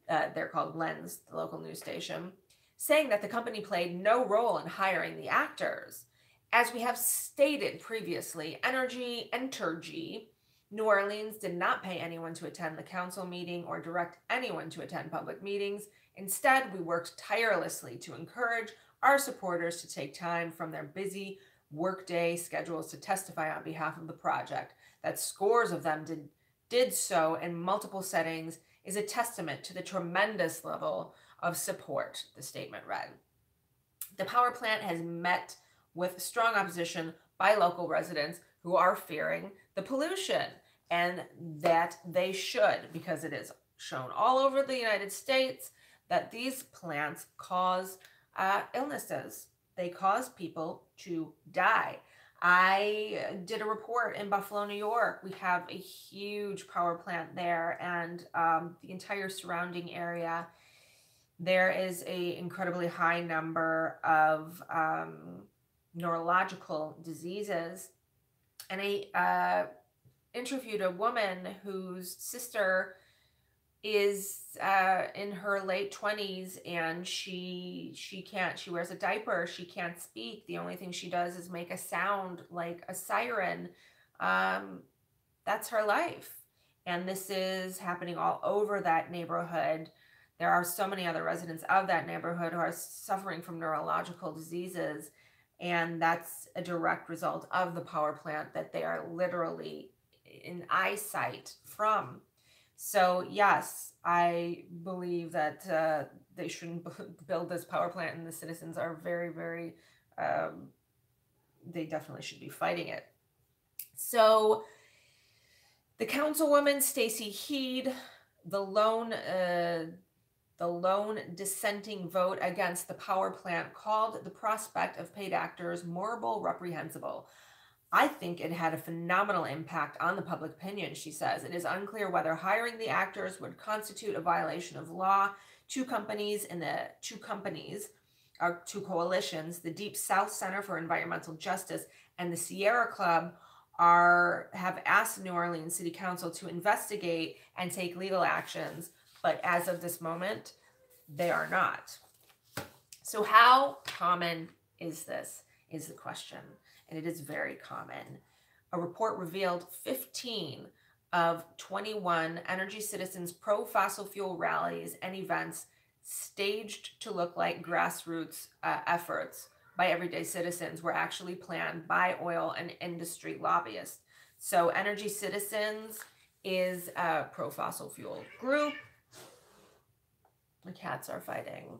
They're called Lens, the local news station, saying that the company played no role in hiring the actors. As we have stated previously, Entergy, New Orleans did not pay anyone to attend the council meeting or direct anyone to attend public meetings. Instead, we worked tirelessly to encourage our supporters to take time from their busy workday schedules to testify on behalf of the project. That scores of them did so in multiple settings is a testament to the tremendous level of support, the statement read. The power plant has met with strong opposition by local residents who are fearing the pollution, and that they should, because it is shown all over the United States that these plants cause illnesses. They cause people to die. I did a report in Buffalo, New York. We have a huge power plant there, and the entire surrounding area, there is an incredibly high number of neurological diseases. And I interviewed a woman whose sister is in her late 20s, and she wears a diaper, she can't speak. The only thing she does is make a sound like a siren. That's her life. And this is happening all over that neighborhood. There are so many other residents of that neighborhood who are suffering from neurological diseases, and that's a direct result of the power plant that they are literally in eyesight from. So yes, I believe that they shouldn't build this power plant, and the citizens are very, very, they definitely should be fighting it. So the councilwoman, Stacey Heed, the lone The lone dissenting vote against the power plant called the prospect of paid actors mortal reprehensible. I think it had a phenomenal impact on the public opinion, she says. It is unclear whether hiring the actors would constitute a violation of law. Two coalitions, the Deep South Center for Environmental Justice and the Sierra Club, have asked New Orleans City Council to investigate and take legal actions, but as of this moment, they are not. So how common is this, is the question, and it is very common. A report revealed 15 of 21 Energy Citizens pro-fossil fuel rallies and events staged to look like grassroots efforts by everyday citizens were actually planned by oil and industry lobbyists. So Energy Citizens is a pro-fossil fuel group. The cats are fighting.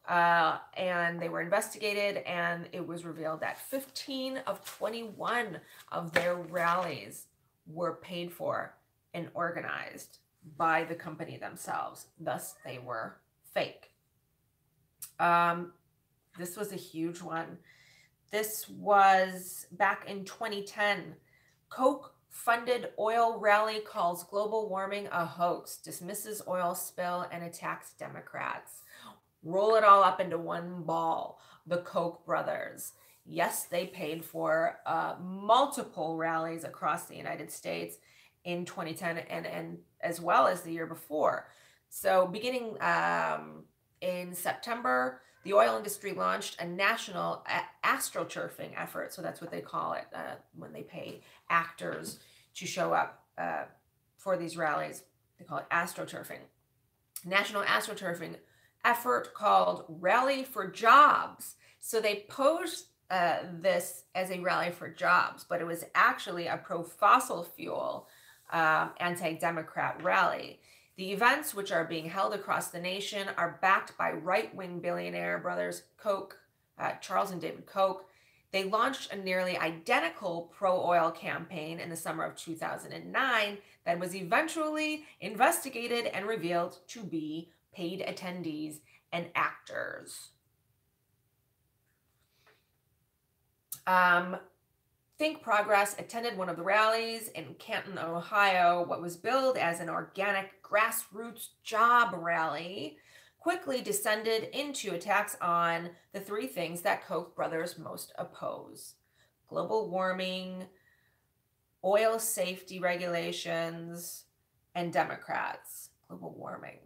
And they were investigated, and it was revealed that 15 of 21 of their rallies were paid for and organized by the company themselves. Thus, they were fake. This was a huge one. This was back in 2010. Koch-funded oil rally calls global warming a hoax, dismisses oil spill, and attacks Democrats. Roll it all up into one ball. The Koch brothers. Yes, they paid for multiple rallies across the United States in 2010 and as well as the year before. So beginning in September, the oil industry launched a national astroturfing effort. So that's what they call it when they pay actors to show up for these rallies. They call it astroturfing. National astroturfing effort called Rally for Jobs. So they posed this as a rally for jobs, but it was actually a pro-fossil fuel anti-Democrat rally. The events, which are being held across the nation, are backed by right-wing billionaire brothers Koch, Charles and David Koch. They launched a nearly identical pro-oil campaign in the summer of 2009 that was eventually investigated and revealed to be paid attendees and actors. Think Progress attended one of the rallies in Canton, Ohio. What was billed as an organic grassroots job rally quickly descended into attacks on the three things that Koch brothers most oppose: global warming, oil safety regulations, and Democrats. Global warming.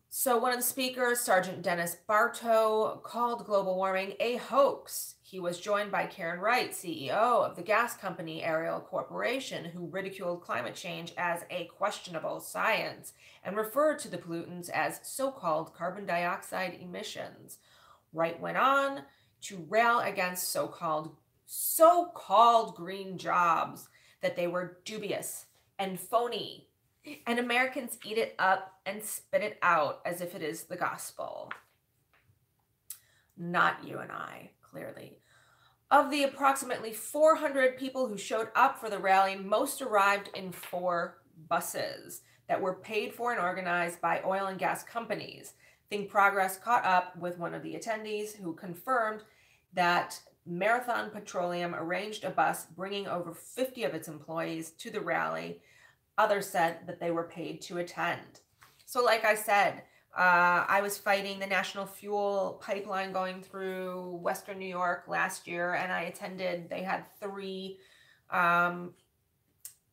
So one of the speakers, Sergeant Dennis Bartow, called global warming a hoax. He was joined by Karen Wright, CEO of the gas company Ariel Corporation, who ridiculed climate change as a questionable science and referred to the pollutants as so-called carbon dioxide emissions. Wright went on to rail against so-called green jobs, that they were dubious and phony, and Americans eat it up and spit it out as if it is the gospel. Not you and I, clearly. Of the approximately 400 people who showed up for the rally, most arrived in 4 buses that were paid for and organized by oil and gas companies. Think Progress caught up with one of the attendees who confirmed that Marathon Petroleum arranged a bus bringing over 50 of its employees to the rally. Others said that they were paid to attend. So like I said, I was fighting the national fuel pipeline going through Western New York last year, and I attended, they had 3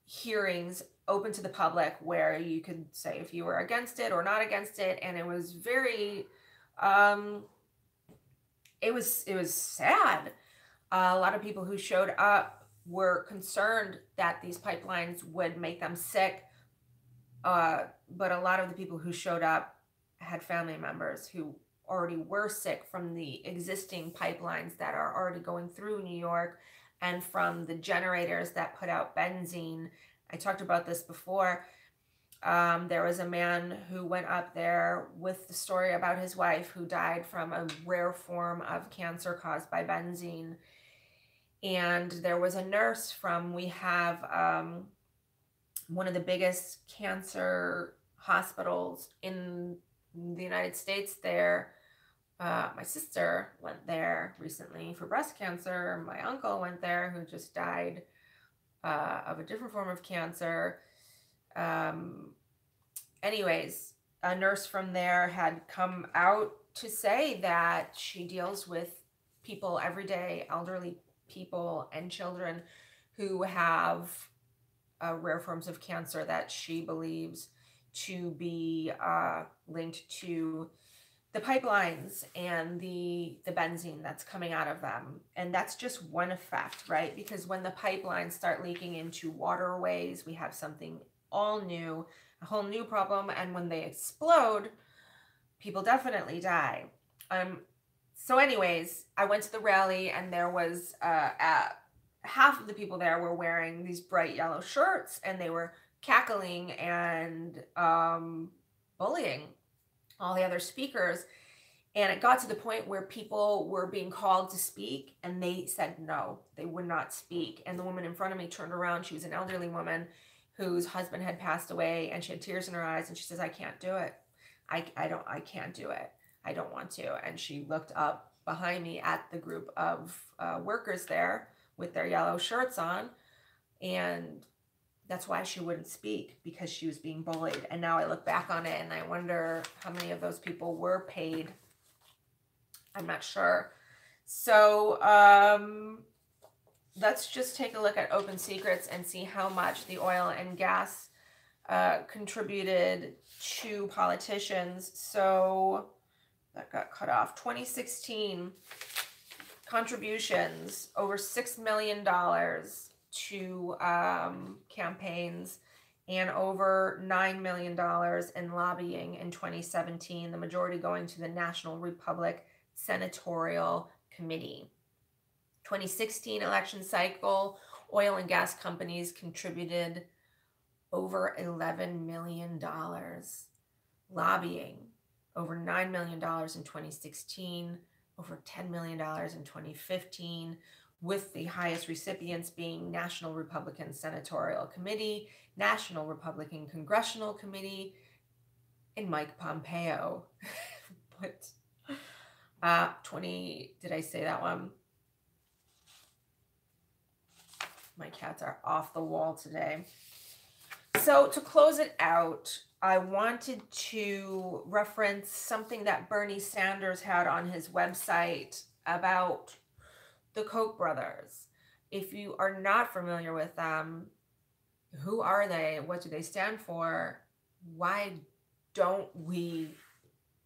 hearings open to the public where you could say if you were against it or not against it, and it was very, it was sad. A lot of people who showed up were concerned that these pipelines would make them sick, but a lot of the people who showed up had family members who already were sick from the existing pipelines that are already going through New York and from the generators that put out benzene. I talked about this before. There was a man who went up there with the story about his wife who died from a rare form of cancer caused by benzene. And there was a nurse from, we have one of the biggest cancer hospitals in the United States there. My sister went there recently for breast cancer. My uncle went there, who just died of a different form of cancer. Anyways, a nurse from there had come out to say that she deals with people every day, elderly people and children who have rare forms of cancer that she believes to be linked to the pipelines and the benzene that's coming out of them. And that's just one effect, right? Because when the pipelines start leaking into waterways, we have something all new, a whole new problem. And when they explode, people definitely die. So anyways, I went to the rally, and there was half of the people there were wearing these bright yellow shirts, and they were cackling and bullying all the other speakers. And it got to the point where people were being called to speak, and they said no, they would not speak. And the woman in front of me turned around. She was an elderly woman whose husband had passed away, and she had tears in her eyes, and she says, I can't do it. I can't do it. I don't want to. And she looked up behind me at the group of workers there with their yellow shirts on, and that's why she wouldn't speak, because she was being bullied. And now I look back on it, and I wonder how many of those people were paid. I'm not sure. So let's just take a look at Open Secrets and see how much the oil and gas contributed to politicians. So that got cut off. 2016 contributions, over $6 million to campaigns, and over $9 million in lobbying in 2017, the majority going to the National Republican Senatorial Committee. 2016 election cycle, oil and gas companies contributed over $11 million. Lobbying, over $9 million in 2016, over $10 million in 2015, with the highest recipients being National Republican Senatorial Committee, National Republican Congressional Committee, and Mike Pompeo. But 20, did I say that one? My cats are off the wall today. So to close it out, I wanted to reference something that Bernie Sanders had on his website about the Koch brothers. If you are not familiar with them, who are they? What do they stand for? Why don't we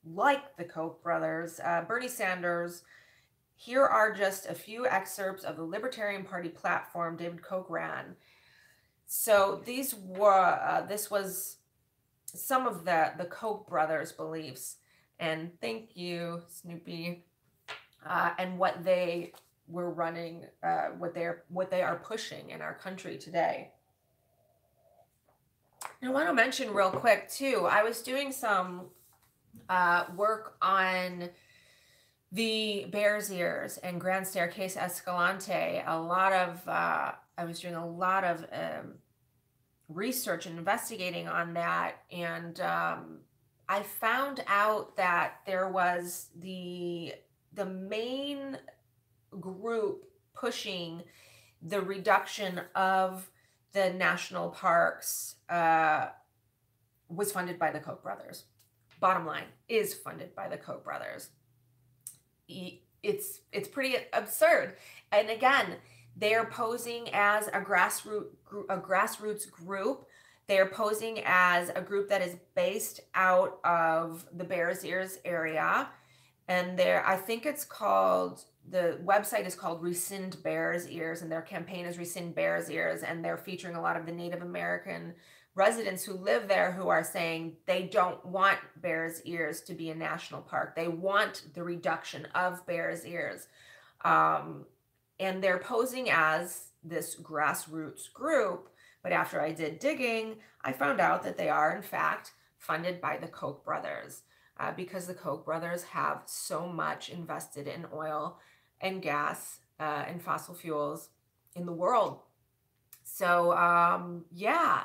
like the Koch brothers? Bernie Sanders, here are just a few excerpts of the Libertarian Party platform David Koch ran. So these were, this was some of the Koch brothers' beliefs. And thank you, Snoopy, and what they were running, what they are pushing in our country today. And I want to mention real quick too, I was doing some work on the Bears Ears and Grand Staircase Escalante. I was doing a lot of research and investigating on that, and I found out that there was the main group pushing the reduction of the national parks was funded by the Koch brothers. Bottom line, is funded by the Koch brothers. It's pretty absurd. And again, they are posing as a grassroots group. They are posing as a group that is based out of the Bears Ears area. And I think it's called, the website is called Rescind Bears Ears, and their campaign is Rescind Bears Ears. And they're featuring a lot of the Native American residents who live there, who are saying they don't want Bears Ears to be a national park. They want the reduction of Bears Ears. And they're posing as this grassroots group. But after I did digging, I found out that they are, in fact, funded by the Koch brothers, because the Koch brothers have so much invested in oil and gas and fossil fuels in the world. So, yeah.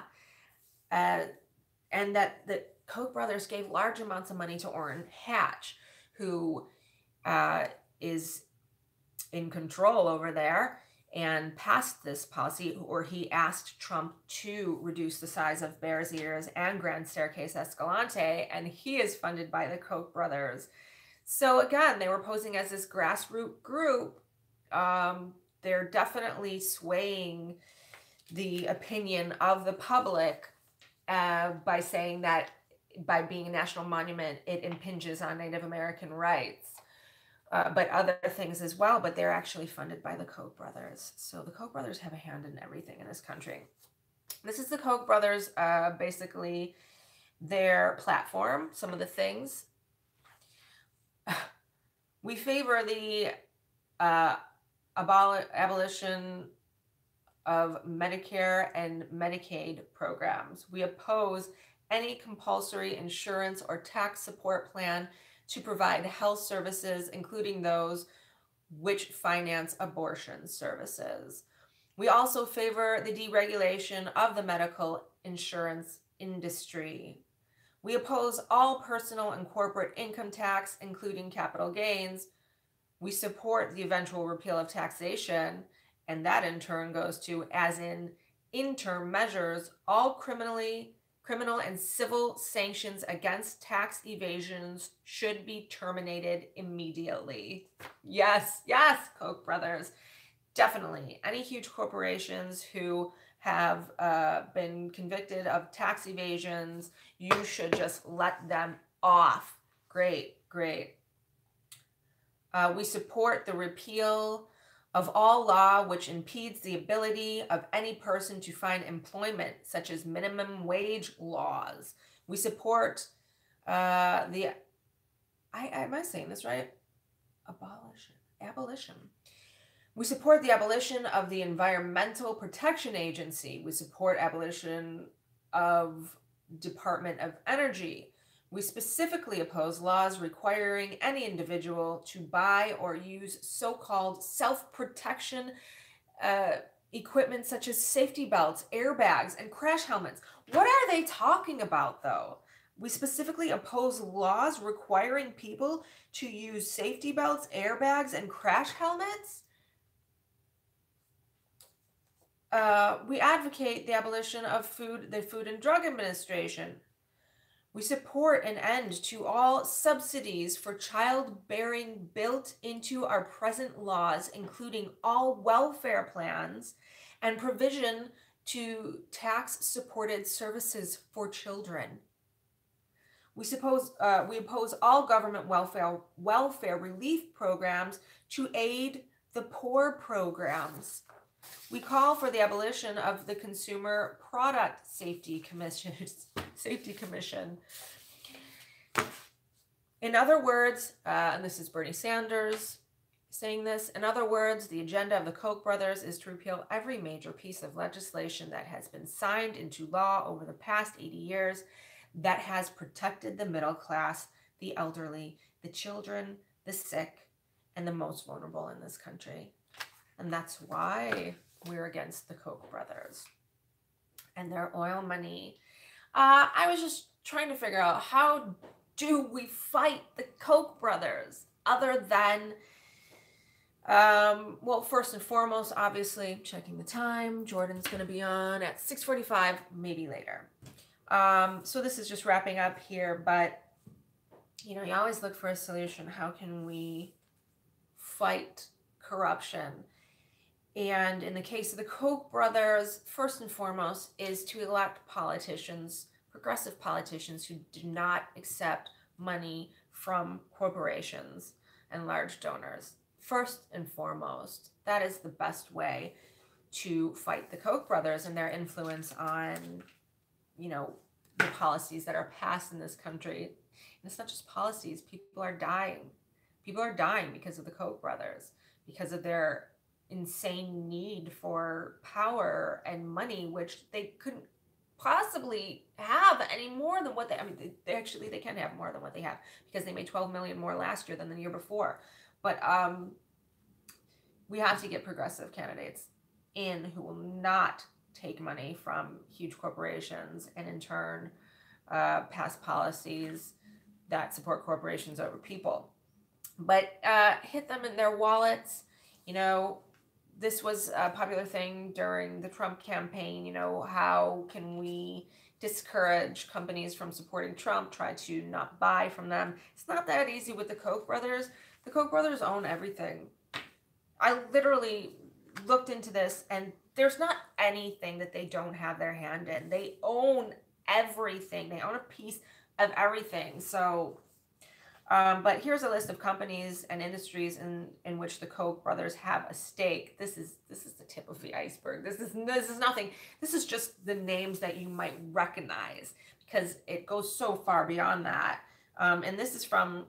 And that Koch brothers gave large amounts of money to Orrin Hatch, who is in control over there, and passed this policy, or he asked Trump to reduce the size of Bears Ears and Grand Staircase Escalante, and he is funded by the Koch brothers. So again, they were posing as this grassroots group. They're definitely swaying the opinion of the public by saying that by being a national monument, it impinges on Native American rights, but other things as well. But they're actually funded by the Koch brothers. So the Koch brothers have a hand in everything in this country. This is the Koch brothers, basically their platform, some of the things. We favor the abolition of Medicare and Medicaid programs. We oppose any compulsory insurance or tax support plan to provide health services, including those which finance abortion services. We also favor the deregulation of the medical insurance industry. We oppose all personal and corporate income tax, including capital gains. We support the eventual repeal of taxation, and that in turn goes to, as in interim measures, all criminal and civil sanctions against tax evasions should be terminated immediately. Yes, yes, Koch brothers, definitely. Any huge corporations who have been convicted of tax evasions, you should just let them off. Great, great. We support the repeal of all law which impedes the ability of any person to find employment, such as minimum wage laws. We support am I saying this right? Abolition. We support the abolition of the Environmental Protection Agency. We support abolition of Department of Energy. We specifically oppose laws requiring any individual to buy or use so-called self-protection equipment such as safety belts, airbags, and crash helmets. What are they talking about, though? We specifically oppose laws requiring people to use safety belts, airbags, and crash helmets? We advocate the abolition of the Food and Drug Administration. We support an end to all subsidies for childbearing built into our present laws, including all welfare plans and provision to tax-supported services for children. We oppose all government welfare relief programs to aid the poor programs. We call for the abolition of the Consumer Product Safety Commission. In other words, and this is Bernie Sanders saying this, in other words, the agenda of the Koch brothers is to repeal every major piece of legislation that has been signed into law over the past 80 years that has protected the middle class, the elderly, the children, the sick, and the most vulnerable in this country. And that's why we're against the Koch brothers and their oil money. I was just trying to figure out, how do we fight the Koch brothers other than, well, first and foremost, obviously, checking the time. Jordan's going to be on at 6:45, maybe later. So this is just wrapping up here, but, you know, you always look for a solution. How can we fight corruption? And in the case of the Koch brothers, first and foremost, is to elect politicians, progressive politicians who do not accept money from corporations and large donors. First and foremost, that is the best way to fight the Koch brothers and their influence on, you know, the policies that are passed in this country. And it's not just policies. People are dying. People are dying because of the Koch brothers, because of their insane need for power and money, which they couldn't possibly have any more than what they, I mean, they can have more than what they have, because they made 12 million more last year than the year before. But we have to get progressive candidates in who will not take money from huge corporations and in turn pass policies that support corporations over people. But hit them in their wallets. You know, this was a popular thing during the Trump campaign. You know, how can we discourage companies from supporting Trump, try to not buy from them? It's not that easy with the Koch brothers. The Koch brothers own everything. I literally looked into this, and there's not anything that they don't have their hand in. They own everything. They own a piece of everything. So, but here's a list of companies and industries in which the Koch brothers have a stake. This is the tip of the iceberg. This is nothing. This is just the names that you might recognize, because it goes so far beyond that. And this is from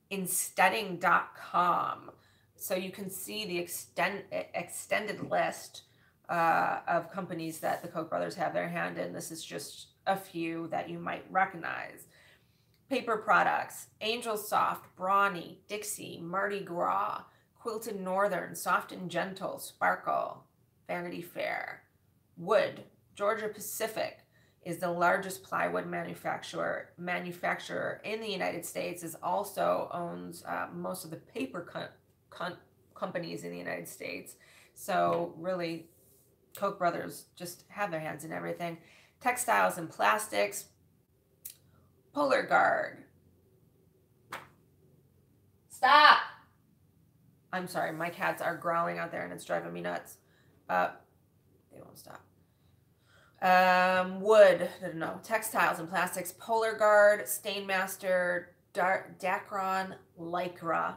insteading.com. So you can see the extended list of companies that the Koch brothers have their hand in. This is just a few that you might recognize. Paper products: Angel Soft, Brawny, Dixie, Mardi Gras, Quilted Northern, Soft and Gentle, Sparkle, Vanity Fair. Wood: Georgia Pacific is the largest plywood manufacturer in the United States. Is also owns most of the paper companies in the United States. So really, Koch brothers just have their hands in everything. Textiles and plastics: Polar Guard. Stop! I'm sorry, my cats are growling out there and it's driving me nuts. They won't stop. Wood, no, textiles and plastics: Polar Guard, Stainmaster, Dacron, Lycra.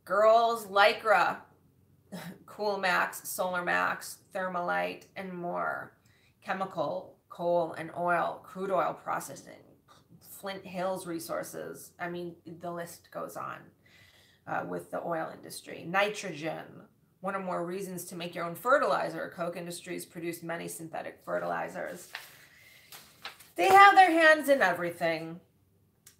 Girls, Lycra, Cool Max, Solar Max, Thermalite, and more. Chemical, coal and oil, crude oil processing, Flint Hills Resources. I mean, the list goes on with the oil industry. Nitrogen: one or more reasons to make your own fertilizer. Koch Industries produce many synthetic fertilizers. They have their hands in everything.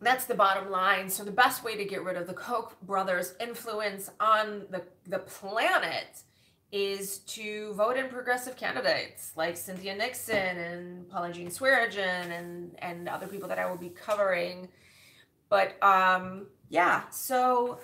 That's the bottom line. So the best way to get rid of the Koch brothers' influence on the planet is to vote in progressive candidates like Cynthia Nixon and Paula Jean Swearengin and other people that I will be covering. But yeah, so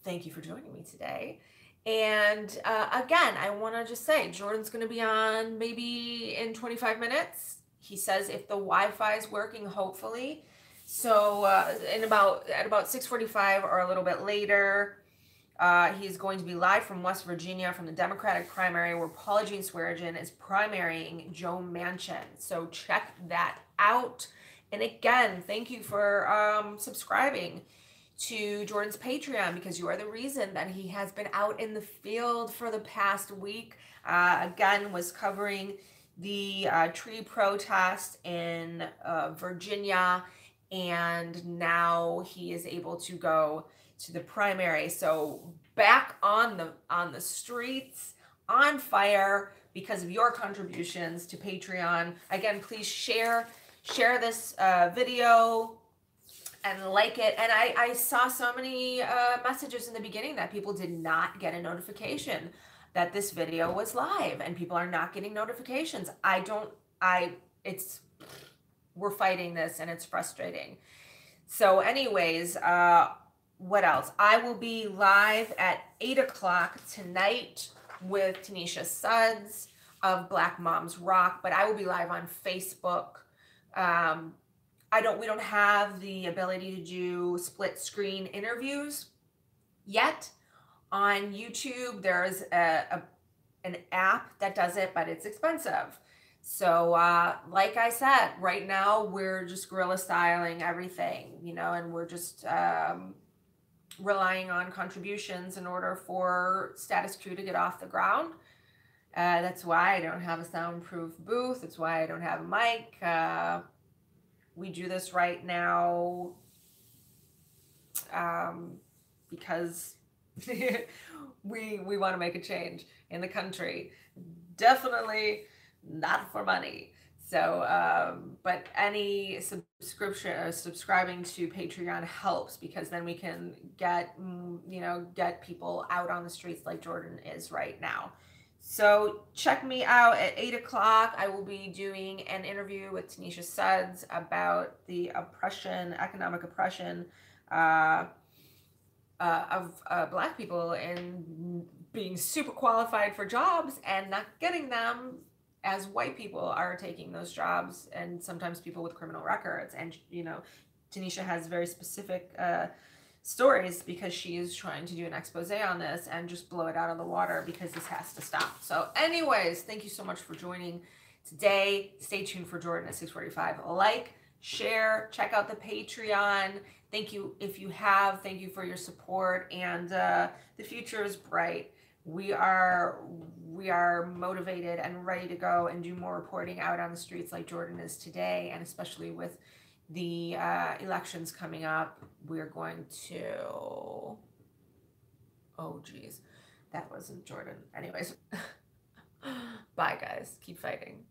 thank you for joining me today. And again, I want to just say, Jordan's going to be on maybe in 25 minutes. He says if the Wi-Fi is working, hopefully. So at about 6:45 or a little bit later, he's going to be live from West Virginia from the Democratic primary, where Paula Jean Swearengin is primarying Joe Manchin. So check that out. And again, thank you for subscribing to Jordan's Patreon, because you are the reason that he has been out in the field for the past week. Again, was covering the tree protest in Virginia, and now he is able to go to the primary. So back on the streets, on fire, because of your contributions to Patreon. Again, please share this video and like it. And I saw so many messages in the beginning that people did not get a notification that this video was live, and people are not getting notifications. We're fighting this, and it's frustrating. So anyways, what else? I will be live at 8 o'clock tonight with Tanisha Suds of Black Moms Rock, but I will be live on Facebook. We don't have the ability to do split screen interviews yet. On YouTube, there's an app that does it, but it's expensive. So like I said, right now we're just guerrilla styling everything, you know, and we're just relying on contributions in order for Status Quo to get off the ground. That's why I don't have a soundproof booth. That's why I don't have a mic. We do this right now because we want to make a change in the country. Definitely not for money. So, but any subscription or subscribing to Patreon helps, because then we can get people out on the streets like Jordan is right now. So check me out at 8 o'clock. I will be doing an interview with Tanisha Suds about the oppression, economic oppression of Black people and being super qualified for jobs and not getting them, as white people are taking those jobs, and sometimes people with criminal records. And, you know, Tanisha has very specific stories because she is trying to do an expose on this and just blow it out of the water because this has to stop. So anyways, thank you so much for joining today. Stay tuned for Jordan at 6:45. Like, share, check out the Patreon. Thank you if you have. Thank you for your support, and the future is bright. We are motivated and ready to go and do more reporting out on the streets like Jordan is today, and especially with the elections coming up, we're going to, oh geez, that wasn't Jordan. Anyways, bye guys, keep fighting.